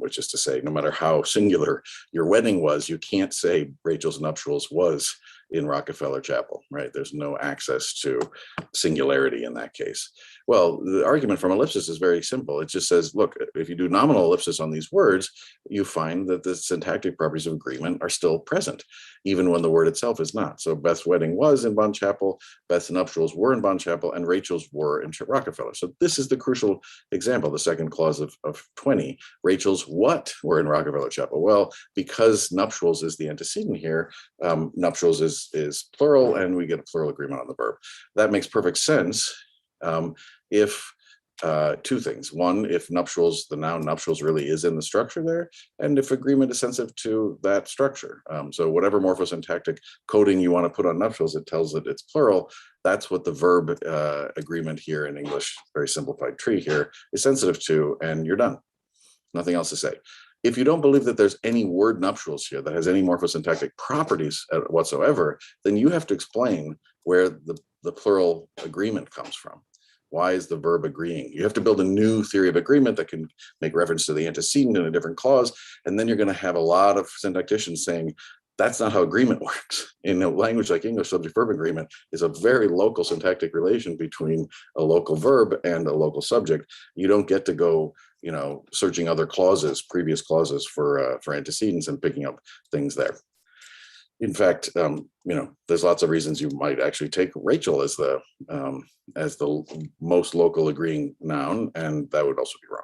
which is to say, no matter how singular your wedding was, you can't say Rachel's nuptials was in Rockefeller Chapel, right? There's no access to singularity in that case. Well, the argument from ellipsis is very simple. It just says, look, if you do nominal ellipsis on these words, you find that the syntactic properties of agreement are still present, even when the word itself is not. So Beth's wedding was in Bond Chapel, Beth's nuptials were in Bond Chapel, and Rachel's were in Rockefeller. So this is the crucial example, the second clause of 20. Rachel's what were in Rockefeller Chapel? Well, because nuptials is the antecedent here, nuptials is plural, and we get a plural agreement on the verb. That makes perfect sense if two things. One, if nuptials, the noun nuptials really is in the structure there, and if agreement is sensitive to that structure. So whatever morphosyntactic coding you want to put on nuptials, it tells it it's plural. That's what the verb agreement here in English, very simplified tree here, is sensitive to, and you're done. Nothing else to say. If you don't believe that there's any word nuptials here that has any morphosyntactic properties whatsoever, then you have to explain where the plural agreement comes from. Why is the verb agreeing? You have to build a new theory of agreement that can make reference to the antecedent in a different clause, and then you're going to have a lot of syntacticians saying, that's not how agreement works. In a language like English, subject-verb agreement is a very local syntactic relation between a local verb and a local subject. You don't get to go, searching other clauses, previous clauses for antecedents and picking up things there. In fact, there's lots of reasons you might actually take Rachel as the most local agreeing noun, and that would also be wrong.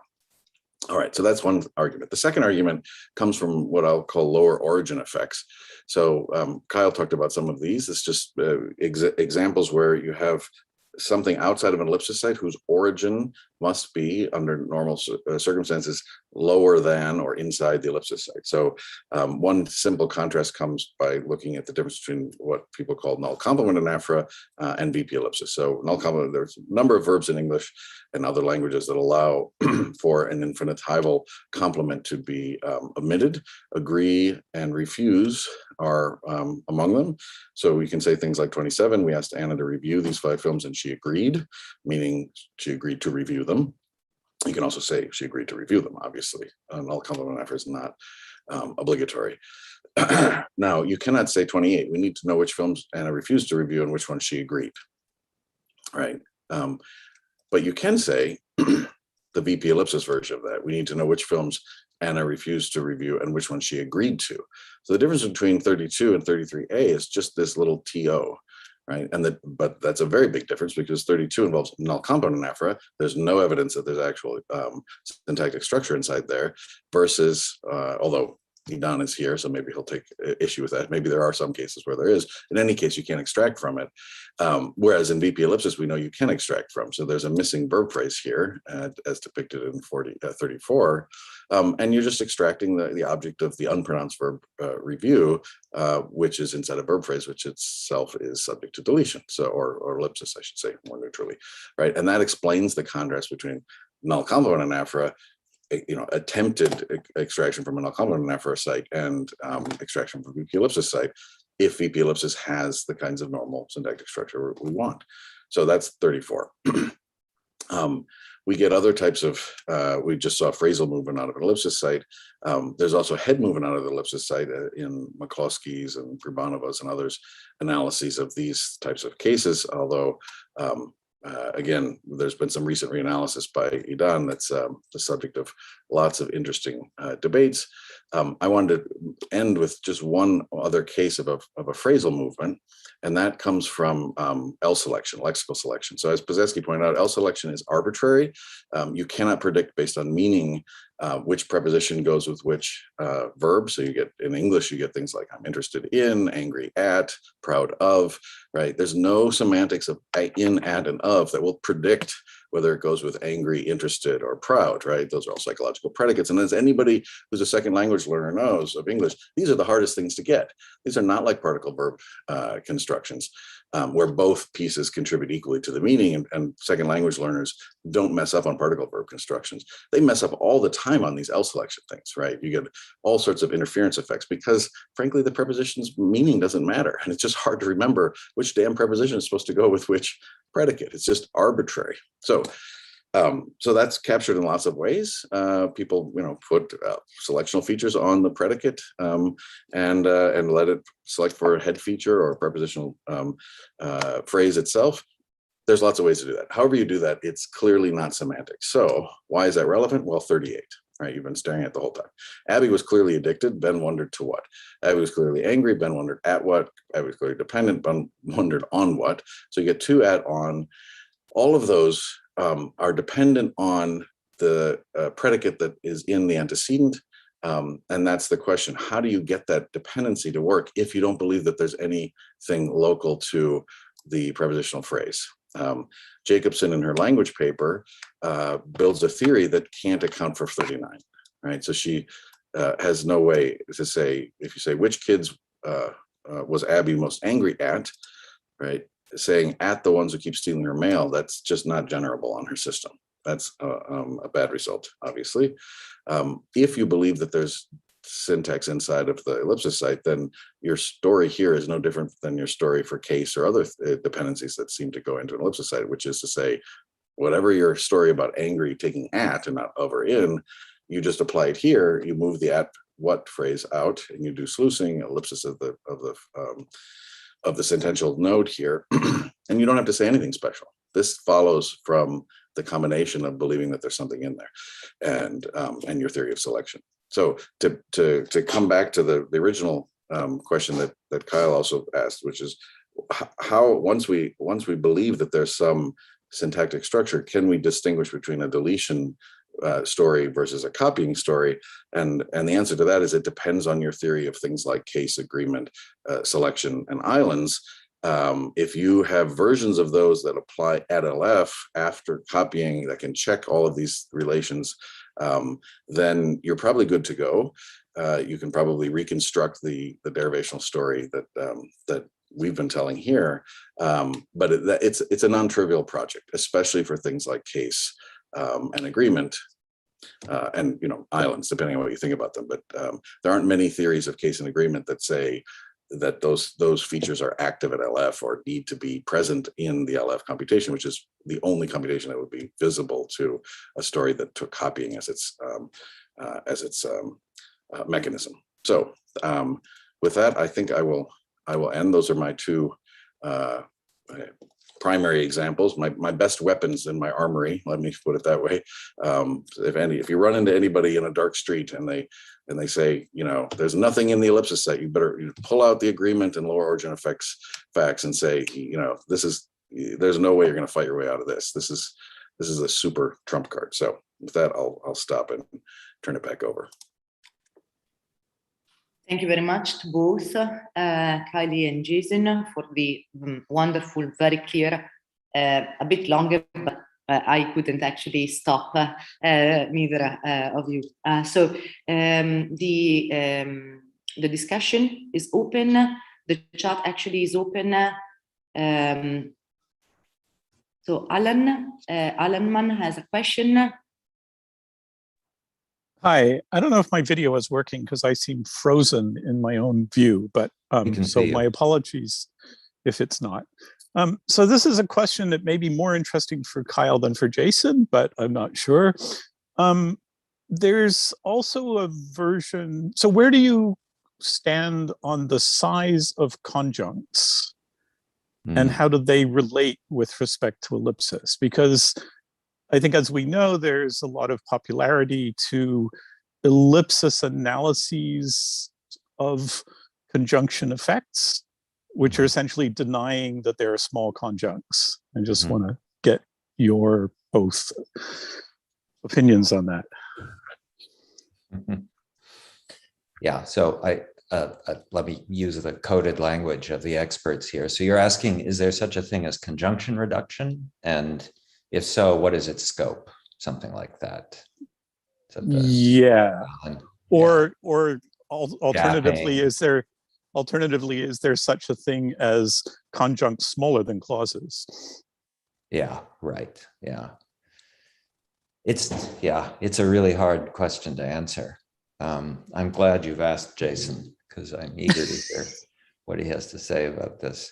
All right, so that's one argument. The second argument comes from what I'll call lower origin effects. So Kyle talked about some of these. It's just examples where you have something outside of an ellipsis site whose origin must be, under normal circumstances, lower than or inside the ellipsis site. So one simple contrast comes by looking at the difference between what people call null complement anaphora and VP ellipsis. So null complement, there's a number of verbs in English and other languages that allow for an infinitival complement to be omitted. Agree and refuse are among them. So we can say things like 27, we asked Anna to review these 5 films and she agreed, meaning she agreed to review them. You can also say she agreed to review them, obviously. Null complement anaphora is not obligatory. Now, you cannot say 28. We need to know which films Anna refused to review and which ones she agreed, right? But you can say the VP ellipsis version of that. We need to know which films Anna refused to review and which ones she agreed to. So the difference between 32 and 33A is just this little TO, right? But that's a very big difference because 32 involves null compound anaphora. There's no evidence that there's actual syntactic structure inside there, versus, although Idan is here, so maybe he'll take issue with that. Maybe there are some cases where there is. In any case, you can't extract from it. Whereas in VP ellipsis, we know you can extract from. So there's a missing verb phrase here, as depicted in 34. And you're just extracting the object of the unpronounced verb review, which is inside a verb phrase, which itself is subject to deletion. So, or ellipsis, I should say, more neutrally, right? And that explains the contrast between null compound anaphora, attempted extraction from a null compound anaphora site and extraction from VP ellipsis site, if VP ellipsis has the kinds of normal syntactic structure we want. So that's 34. We get other types of, we just saw phrasal movement out of an ellipsis site. There's also head movement out of the ellipsis site in McCloskey's and Gribanova's and others analyses of these types of cases, although again, there's been some recent reanalysis by Idan that's the subject of lots of interesting debates. I wanted to end with just one other case of a phrasal movement, and that comes from L selection, lexical selection. So as Pazetsky pointed out, L selection is arbitrary. You cannot predict based on meaning which preposition goes with which verb. So you get, in English, you get things like I'm interested in, angry at, proud of, right? There's no semantics of in, at, and of that will predict whether it goes with angry, interested, or proud, right? Those are all psychological predicates. And as anybody who's a second language learner knows of English, these are the hardest things to get. These are not like particle verb constructions, where both pieces contribute equally to the meaning, and second language learners don't mess up on particle verb constructions. They mess up all the time on these L selection things, right? You get all sorts of interference effects because, frankly, the preposition's meaning doesn't matter. And it's just hard to remember which damn preposition is supposed to go with which predicate. It's just arbitrary. So that's captured in lots of ways. People, put selectional features on the predicate and let it select for a head feature or a prepositional phrase itself. There's lots of ways to do that. However you do that, it's clearly not semantic. So why is that relevant? Well, 38, right? You've been staring at the whole time. Abby was clearly addicted. Ben wondered to what? Abby was clearly angry. Ben wondered at what? Abby was clearly dependent. Ben wondered on what? So you get to, at, on. All of those are dependent on the predicate that is in the antecedent. And that's the question. How do you get that dependency to work if you don't believe that there's anything local to the prepositional phrase? Jacobson, in her language paper, builds a theory that can't account for 39, right? So she has no way to say, if you say, which kids was Abby most angry at, right? Saying at the ones who keep stealing her mail, that's just not generable on her system. That's a bad result, obviously. If you believe that there's syntax inside of the ellipsis site, then your story here is no different than your story for case or other dependencies that seem to go into an ellipsis site, which is to say, whatever your story about angry taking at and not of or in, you just apply it here. You move the at what phrase out, and you do sluicing, ellipsis of the sentential node here, and you don't have to say anything special. This follows from the combination of believing that there's something in there and your theory of selection. So to come back to the original question that Kyle also asked, which is how once we believe that there's some syntactic structure, can we distinguish between a deletion story versus a copying story? And the answer to that is it depends on your theory of things like case, agreement, selection, and islands. If you have versions of those that apply at LF after copying that can check all of these relations, then you're probably good to go. You can probably reconstruct the derivational story that we've been telling here, but it's a non-trivial project, especially for things like case and agreement, and islands, depending on what you think about them. But there aren't many theories of case and agreement that say that those features are active at LF or need to be present in the LF computation, which is the only computation that would be visible to a story that took copying as its mechanism. So with that, I think I will end. Those are my two primary examples, my best weapons in my armory. Let me put it that way. If you run into anybody in a dark street and they say, you know, there's nothing in the ellipsis set, you better pull out the agreement and lower origin effects facts and say, you know, there's no way you're going to fight your way out of this. This is a super trump card. So with that, I'll stop and turn it back over. Thank you very much to both Kylie and Jason for the wonderful, very clear, a bit longer, but I couldn't actually stop neither of you. So the discussion is open. The chat actually is open. So Alan Mann has a question. Hi, I don't know if my video is working because I seem frozen in my own view, but so my apologies if it's not. So this is a question that may be more interesting for Kyle than for Jason, but I'm not sure. There's also a version. So where do you stand on the size of conjuncts? And how do they relate with respect to ellipsis? Because I think, as we know, there's a lot of popularity to ellipsis analyses of conjunction effects, which are essentially denying that there are small conjuncts. I just want to get your both opinions on that. Yeah, so let me use the coded language of the experts here. So you're asking, is there such a thing as conjunction reduction? And if so, what is its scope? Something like that. Yeah. Or alternatively, gapping. is there such a thing as conjuncts smaller than clauses? Yeah, right. Yeah. It's a really hard question to answer. I'm glad you've asked Jason, because I'm eager to hear what he has to say about this.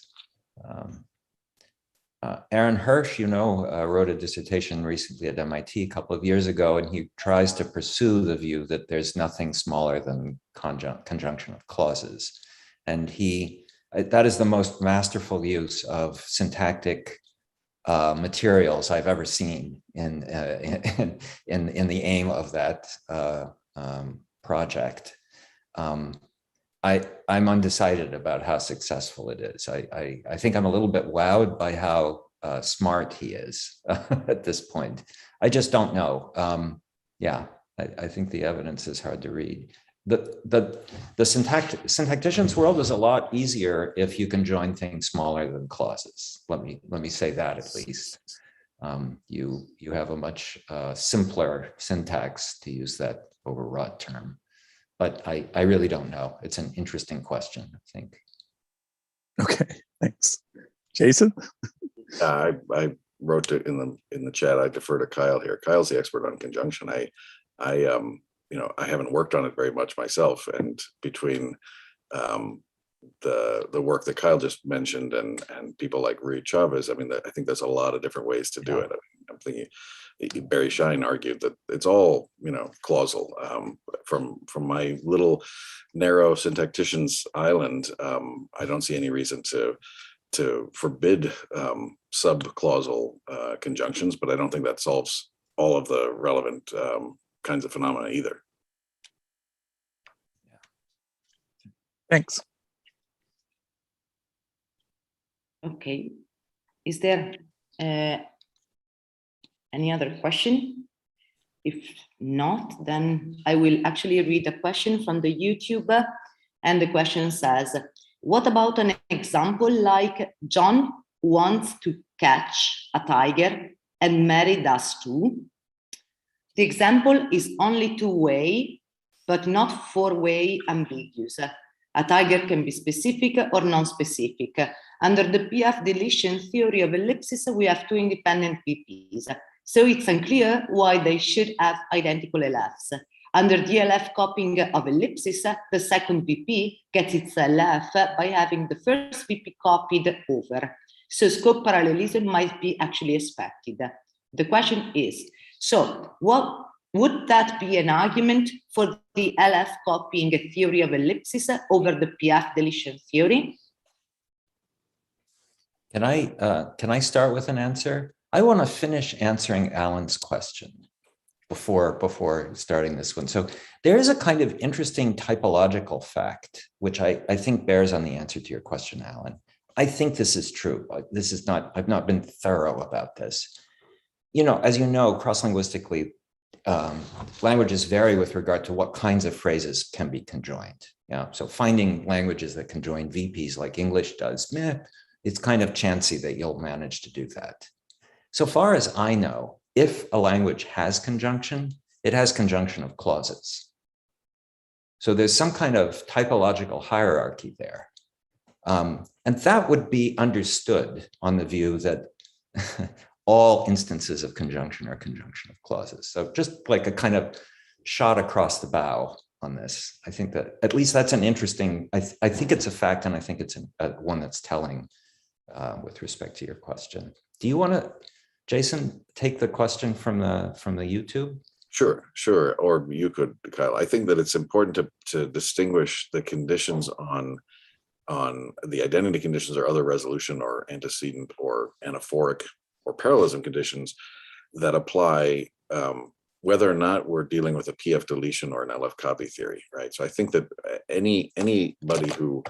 Aaron Hirsch, you know, wrote a dissertation recently at MIT a couple of years ago, and he tries to pursue the view that there's nothing smaller than conjunction of clauses. And that is the most masterful use of syntactic materials I've ever seen in the aim of that project. I'm undecided about how successful it is. I think I'm a little bit wowed by how smart he is at this point. I just don't know. Yeah, I think the evidence is hard to read. The syntactician's world is a lot easier if you can join things smaller than clauses. Let me say that at least. You have a much simpler syntax, to use that overwrought term. But I really don't know. It's an interesting question, I think. Okay, thanks. Jason? I wrote it in the chat. I defer to Kyle here. Kyle's the expert on conjunction. I haven't worked on it very much myself, and between the work that Kyle just mentioned and people like Rui Chavez, I mean, I think there's a lot of different ways to do it. I'm thinking Barry Shine argued that it's all, clausal. From my little narrow syntactician's island, I don't see any reason to forbid subclausal conjunctions, but I don't think that solves all of the relevant kinds of phenomena either. Thanks. Okay. Is there any other question? If not, then I will actually read a question from the YouTuber, and the question says, what about an example like John wants to catch a tiger and Mary does too? The example is only two-way, but not four-way ambiguous. A tiger can be specific or non-specific. Under the PF deletion theory of ellipses, we have two independent PPs. So it's unclear why they should have identical LFs. Under the LF copying of ellipses, the second PP gets its LF by having the first PP copied over. So scope parallelism might be actually expected. The question is, so what would that be an argument for the LF copying theory of ellipsis over the PF deletion theory? Can I start with an answer? I want to finish answering Alan's question before starting this one. So there is a kind of interesting typological fact, which I think bears on the answer to your question, Alan. I think this is true. This is not, I've not been thorough about this. As you know, cross-linguistically, languages vary with regard to what kinds of phrases can be conjoined. So finding languages that conjoin VPs like English does, it's kind of chancy that you'll manage to do that. So far as I know, if a language has conjunction, it has conjunction of clauses. So there's some kind of typological hierarchy there. And that would be understood on the view that all instances of conjunction are conjunction of clauses. So just like a kind of shot across the bow on this. I think that at least that's an interesting, I think it's a fact, and I think it's one that's telling with respect to your question. Do you want to, Jason, take the question from the YouTube? Sure. Or you could, Kyle. I think that it's important to distinguish the conditions on the identity conditions or other resolution or antecedent or anaphoric or parallelism conditions that apply whether or not we're dealing with a PF deletion or an LF copy theory, right? So I think that anybody who,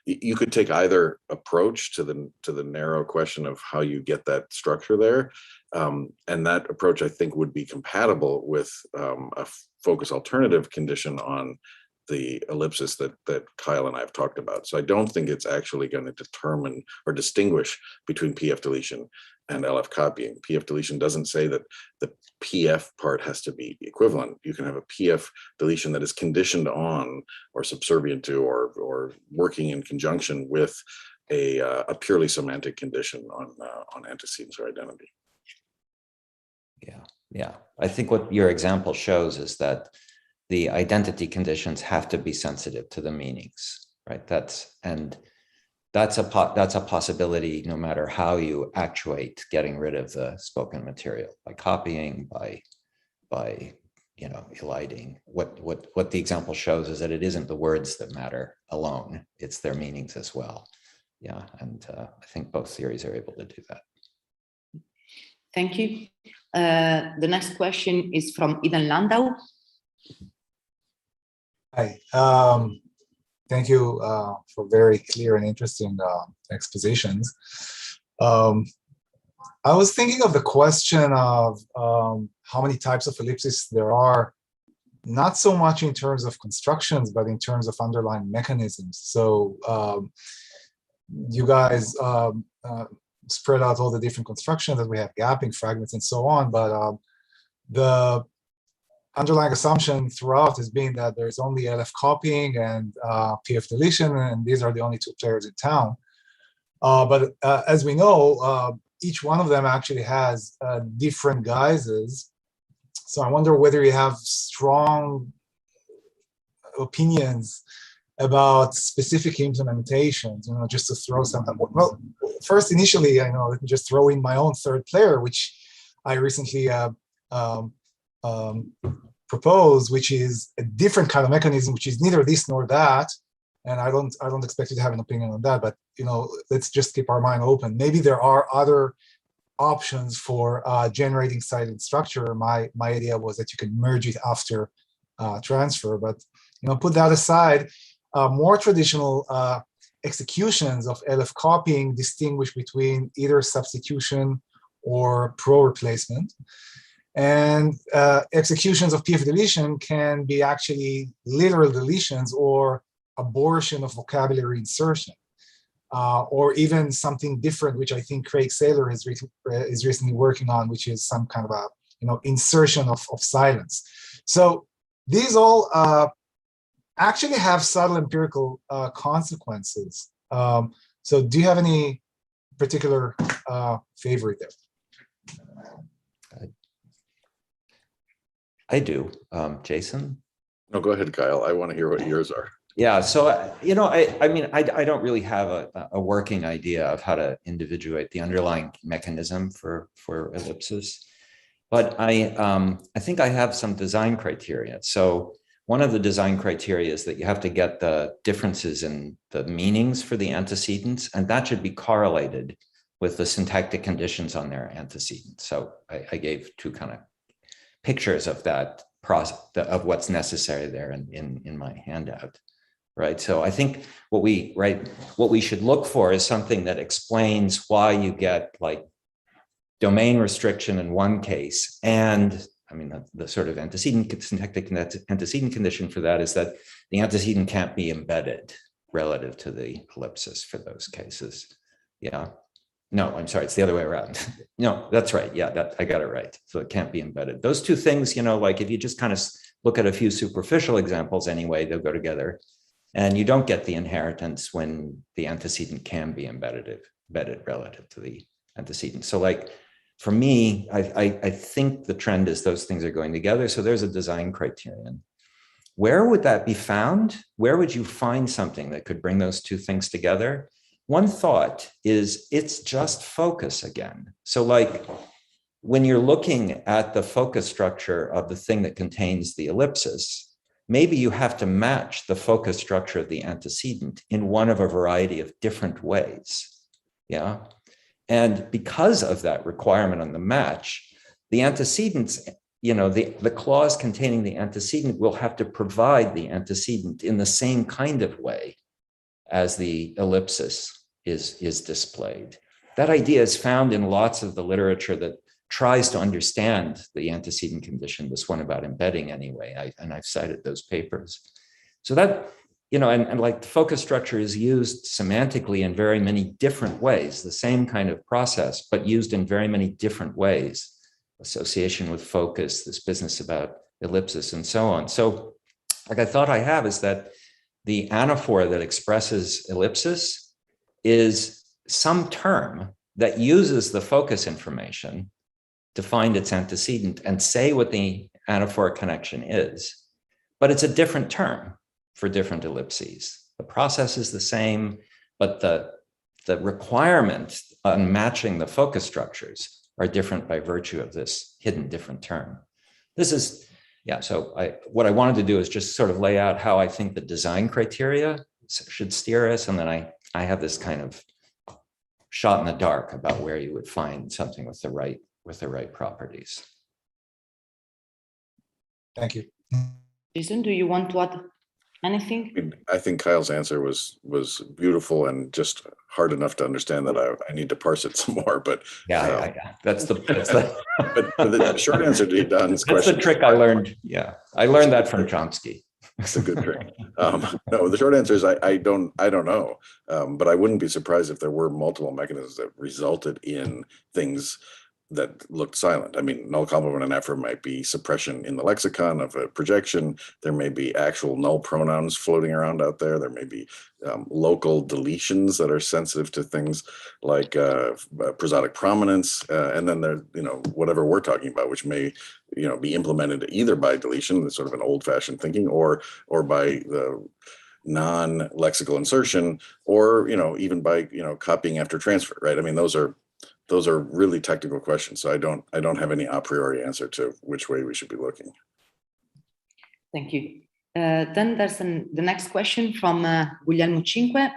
you could take either approach to the narrow question of how you get that structure there, and that approach I think would be compatible with a focus alternative condition on the ellipsis that Kyle and I have talked about. So I don't think it's actually going to determine or distinguish between PF deletion and LF copying. PF deletion doesn't say that the PF part has to be equivalent. You can have a PF deletion that is conditioned on or subservient to or working in conjunction with a purely semantic condition on antecedents or identity. Yeah. I think what your example shows is that the identity conditions have to be sensitive to the meanings, right? That's a possibility no matter how you actuate getting rid of the spoken material, by copying, by eliding. What the example shows is that it isn't the words that matter alone, it's their meanings as well. Yeah, and I think both theories are able to do that. Thank you. The next question is from Eden Landau. Hi, thank you for very clear and interesting expositions. I was thinking of the question of how many types of ellipses there are, not so much in terms of constructions, but in terms of underlying mechanisms. So you guys spread out all the different constructions that we have, gapping, fragments, and so on, but the underlying assumption throughout has been that there's only LF copying and PF deletion, and these are the only two players in town. But as we know, each one of them actually has different guises. So I wonder whether you have strong opinions about specific implementations, just to throw something. Well, first, initially, let me just throw in my own third player, which I recently propose, which is a different kind of mechanism, which is neither this nor that, and I don't expect you to have an opinion on that, but let's just keep our mind open. Maybe there are other options for generating silent structure. My idea was that you can merge it after transfer, but put that aside. More traditional executions of LF copying distinguish between either substitution or pro-replacement. And executions of PF deletion can be actually literal deletions or abortion of vocabulary insertion, or even something different, which I think Craig Saylor is recently working on, which is some kind of a insertion of silence. So these all actually have subtle empirical consequences. So do you have any particular favorite there? I do. Jason? No, go ahead, Kyle. I want to hear what yours are. Yeah, so, I don't really have a working idea of how to individuate the underlying mechanism for ellipses, but I think I have some design criteria. So one of the design criteria is that you have to get the differences in the meanings for the antecedents, and that should be correlated with the syntactic conditions on their antecedents. So I gave two kind of pictures of that process, of what's necessary there in my handout, right? So I think what we should look for is something that explains why you get like domain restriction in one case, and I mean, the sort of syntactic antecedent condition for that is that the antecedent can't be embedded relative to the ellipsis for those cases. Yeah. No, I'm sorry, it's the other way around. No, that's right. Yeah, I got it right. So it can't be embedded. Those two things, like if you just kind of look at a few superficial examples anyway, they'll go together. And you don't get the inheritance when the antecedent can be embedded relative to the antecedent. So like, for me, I think the trend is those things are going together. So there's a design criterion. Where would that be found? Where would you find something that could bring those two things together? One thought is it's just focus again. So like when you're looking at the focus structure of the thing that contains the ellipsis, maybe you have to match the focus structure of the antecedent in one of a variety of different ways. Yeah. And because of that requirement on the match, the antecedents, the clause containing the antecedent will have to provide the antecedent in the same kind of way as the ellipsis is displayed. That idea is found in lots of the literature that tries to understand the antecedent condition, this one about embedding anyway, and I've cited those papers. So that, and like the focus structure is used semantically in very many different ways, the same kind of process, but used in very many different ways, association with focus, this business about ellipsis and so on. So like I thought I have is that the anaphora that expresses ellipsis is some term that uses the focus information to find its antecedent and say what the anaphoric connection is, but it's a different term for different ellipses. The process is the same, but the requirement on matching the focus structures are different by virtue of this hidden different term. This is, so what I wanted to do is just sort of lay out how I think the design criteria should steer us, and then I have this kind of shot in the dark about where you would find something with the right properties. Thank you. Jason, do you want to add anything? I think Kyle's answer was beautiful and just hard enough to understand that I need to parse it some more. But yeah. That's the but the short answer to Don's question. That's the trick I learned. Yeah, I learned that from Chomsky. It's a good trick. No, the short answer is I don't know, but I wouldn't be surprised if there were multiple mechanisms that resulted in things that looked silent. I mean, null complement anaphora might be suppression in the lexicon of a projection. There may be actual null pronouns floating around out there. There may be local deletions that are sensitive to things like prosodic prominence, and then there, whatever we're talking about, which may, be implemented either by deletion, that's sort of an old-fashioned thinking, or by the non-lexical insertion, or even by copying after transfer, right? I mean, those are really technical questions. So I don't have any a priori answer to which way we should be looking. Thank you. Then there's the next question from Guglielmo Cinque.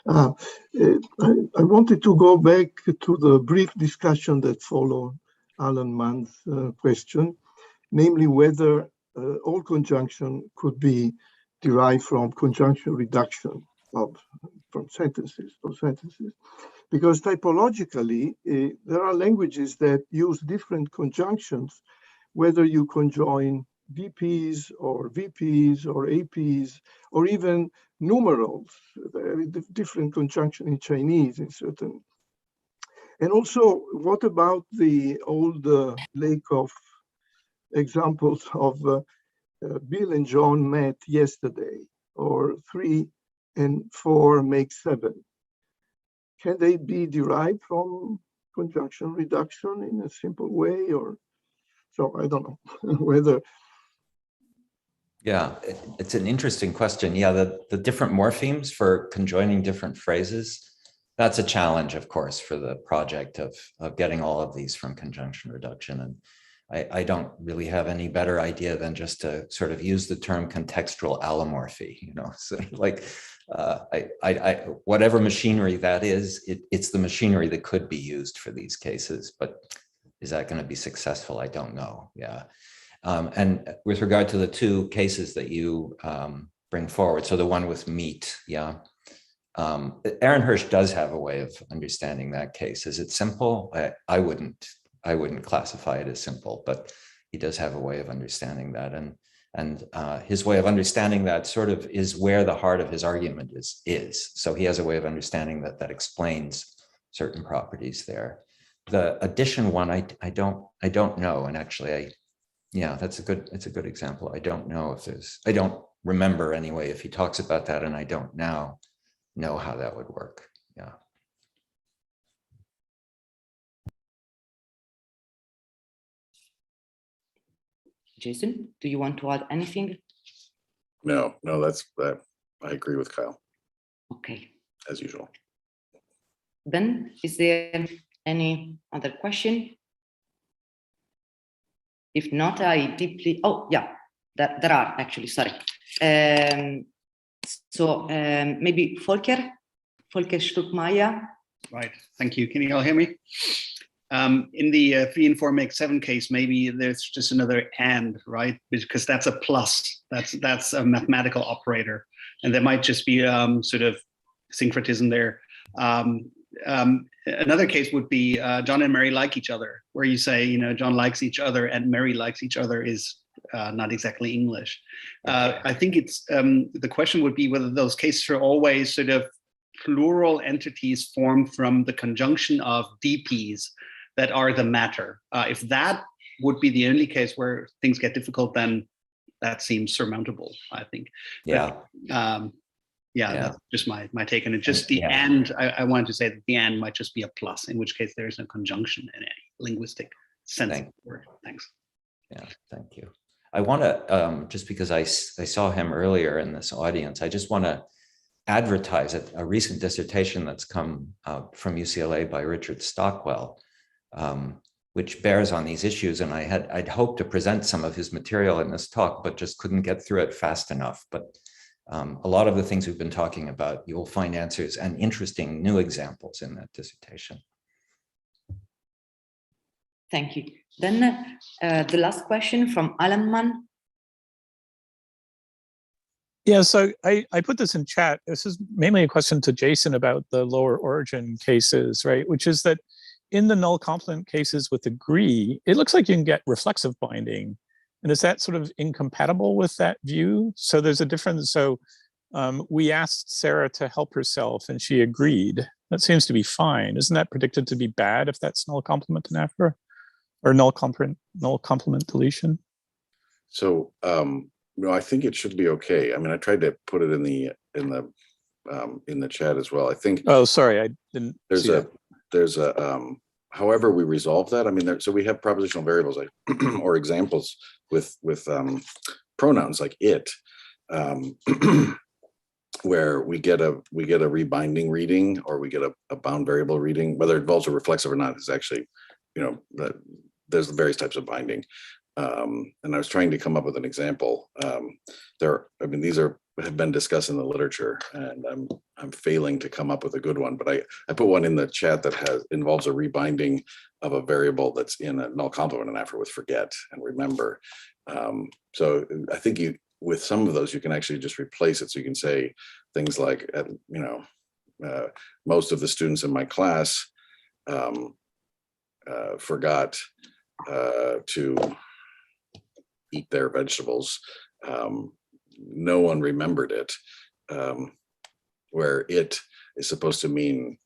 I wanted to go back to the brief discussion that followed Alan Mann's question, namely whether all conjunction could be derived from conjunction reduction from sentences, because typologically there are languages that use different conjunctions, whether you conjoin VPs or APs, or even numerals. There are different conjunction in Chinese in certain. And also, what about the old lake of examples of Bill and John met yesterday, or 3 and 4 make 7? Can they be derived from conjunction reduction in a simple way? Or so I don't know whether. Yeah, it's an interesting question. Yeah, the different morphemes for conjoining different phrases, that's a challenge, of course, for the project of getting all of these from conjunction reduction. And I don't really have any better idea than just to sort of use the term contextual allomorphy, you know, so like whatever machinery that is, it's the machinery that could be used for these cases, but is that going to be successful? I don't know. Yeah. And with regard to the two cases that you bring forward, so the one with meat, yeah. Aaron Hirsch does have a way of understanding that case. Is it simple? I wouldn't classify it as simple, but he does have a way of understanding that. And his way of understanding that sort of is where the heart of his argument is. So he has a way of understanding that explains certain properties there. The addition one, I don't know. And actually, yeah, it's a good example. I don't know if I don't remember anyway if he talks about that, and I don't now know how that would work. Yeah. Jason, do you want to add anything? No, that's I agree with Kyle. Okay. As usual. Then, is there any other question? If not, I deeply, oh yeah, there are actually, sorry. Maybe Volker Stuckmeier. Right, thank you. Can you all hear me? In the 3 and 4 make 7 case, maybe there's just another and, right? Because that's a plus, that's a mathematical operator. And there might just be sort of syncretism there. Another case would be John and Mary like each other, where you say, you know, John likes each other and Mary likes each other is not exactly English. I think it's the question would be whether those cases are always sort of plural entities formed from the conjunction of DPs that are the matter. If that would be the only case where things get difficult, then that seems surmountable, I think. Yeah. But, yeah, that's just my take on it. Just the and, I wanted to say that the and might just be a plus, in which case there is no conjunction in any linguistic sense of the word. Thanks. Yeah, thank you. I want to, just because I saw him earlier in this audience, I just want to advertise a recent dissertation that's come out from UCLA by Richard Stockwell, which bears on these issues. And I'd hoped to present some of his material in this talk, but just couldn't get through it fast enough. But a lot of the things we've been talking about, you will find answers and interesting new examples in that dissertation. Thank you. Then the last question from Alan Mann. Yeah, so I put this in chat. This is mainly a question to Jason about the lower origin cases, right? Which is that in the null complement cases with agree, it looks like you can get reflexive binding. And is that sort of incompatible with that view? So there's a difference. So we asked Sarah to help herself and she agreed. That seems to be fine. Isn't that predicted to be bad if that's null complement in AFRA? Or null complement deletion? So no, I think it should be okay. I mean, I tried to put it in the chat as well. I think. Oh, sorry, I didn't. There's a however we resolve that. I mean, so we have propositional variables like or examples with pronouns like it, where we get a rebinding reading or we get a bound variable reading. Whether it involves a reflexive or not is actually, you know, there's various types of binding. And I was trying to come up with an example. I mean, these have been discussed in the literature, and I'm failing to come up with a good one. But I put one in the chat that involves a rebinding of a variable that's in a null complement and after with forget and remember. So I think with some of those you can actually just replace it. So you can say things like, you know, most of the students in my class forgot to eat their vegetables. No one remembered it, where it is supposed to mean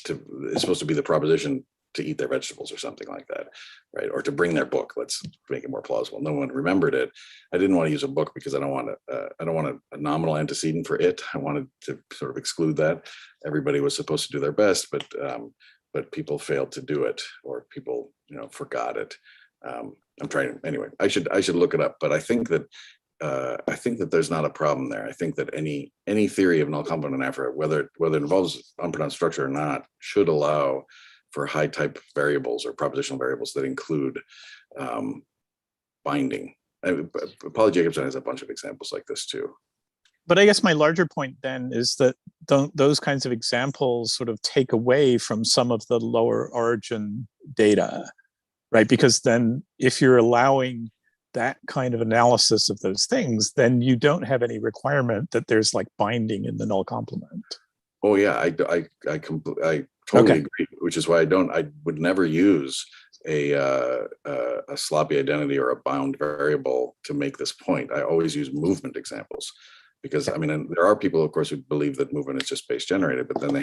it's supposed to be the proposition to eat their vegetables or something like that, right? Or to bring their book. Let's make it more plausible. No one remembered it. I didn't want to use a book because I don't want a nominal antecedent for it. I wanted to sort of exclude that. Everybody was supposed to do their best, but people failed to do it, or people, you know, forgot it. I'm trying anyway. I should look it up, but I think that there's not a problem there. I think that any theory of null complement and AFRA, whether it involves unpronounced structure or not, should allow for high type variables or propositional variables that include binding. Polly Jacobson has a bunch of examples like this too. But I guess my larger point then is that those kinds of examples sort of take away from some of the lower origin data, right? Because then if you're allowing that kind of analysis of those things, then you don't have any requirement that there's like binding in the null complement. Oh yeah, I totally agree, which is why I would never use a sloppy identity or a bound variable to make this point. I always use movement examples. Because I mean, and there are people, of course, who believe that movement is just space generated, but then they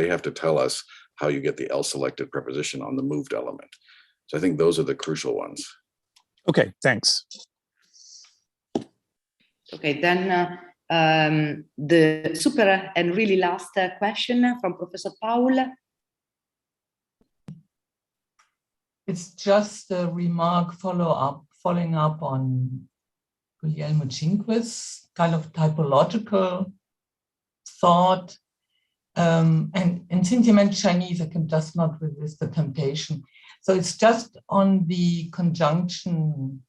have to tell us how you get the L selected preposition on the moved element. So I think those are the crucial ones. Okay, thanks. Okay, then the super and really last question from Professor Paul. It's just a remark following up on Guglielmo Cinque's kind of typological thought. And since you mentioned Chinese, I can just not resist the temptation. So it's just on the conjunction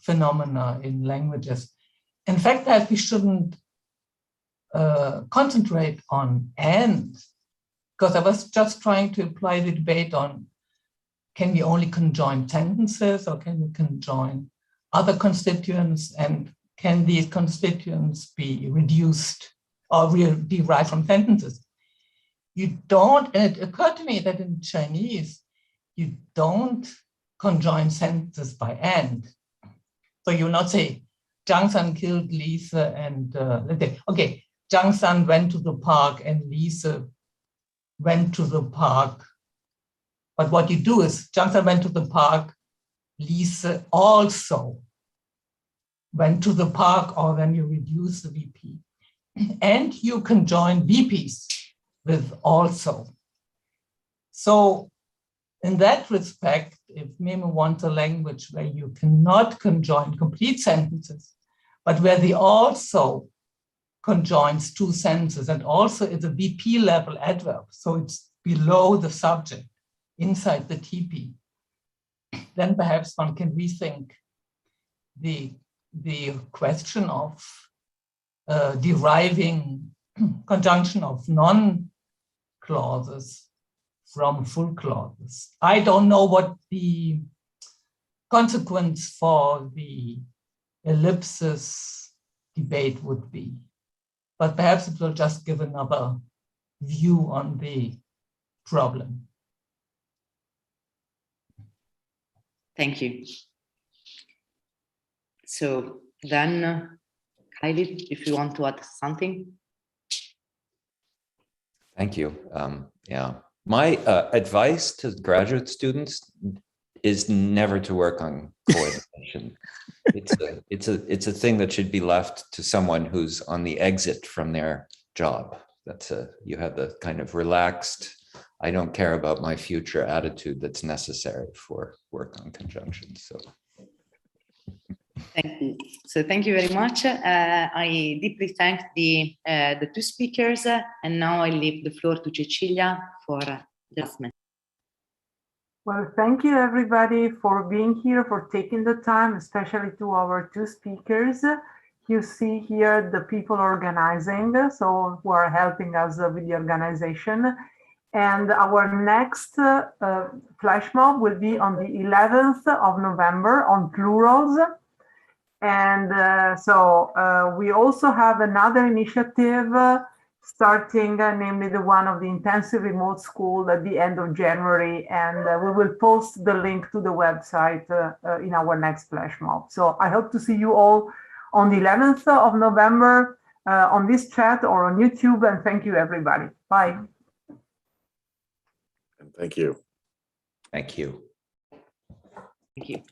phenomena in languages. In fact, that we shouldn't concentrate on and, because I was just trying to apply the debate on, can we only conjoin sentences or can we conjoin other constituents, and can these constituents be reduced or derived from sentences? You don't, and it occurred to me that in Chinese, you don't conjoin sentences by and. So you will not say, Zhang San killed Lisa and, okay, Zhang San went to the park and Lisa went to the park. But what you do is, Zhang San went to the park, Lisa also went to the park, or then you reduce the VP. And you can join VPs with also. So in that respect, if Memo wants a language where you cannot conjoin complete sentences, but where the also conjoins two sentences and also is a VP level adverb, so it's below the subject, inside the TP, then perhaps one can rethink the question of deriving conjunction of non-clauses from full clauses. I don't know what the consequence for the ellipsis debate would be, but perhaps it will just give another view on the problem. Thank you. So then, Kylie, if you want to add something. Thank you. Yeah, my advice to graduate students is never to work on coordination. It's a thing that should be left to someone who's on the exit from their job. That's you have the kind of relaxed, I don't care about my future attitude that's necessary for work on conjunctions. So. Thank you. So thank you very much. I deeply thank the two speakers, and now I leave the floor to Cecilia for the assessment. Well, thank you everybody for being here, for taking the time, especially to our two speakers. You see here the people organizing, so who are helping us with the organization. And our next flash mob will be on the 11th of November on plurals. And we also have another initiative starting, namely the one of the intensive remote school at the end of January. And we will post the link to the website in our next flash mob. So I hope to see you all on the 11th of November on this chat or on YouTube. And thank you, everybody. Bye. And thank you. Thank you. Thank you.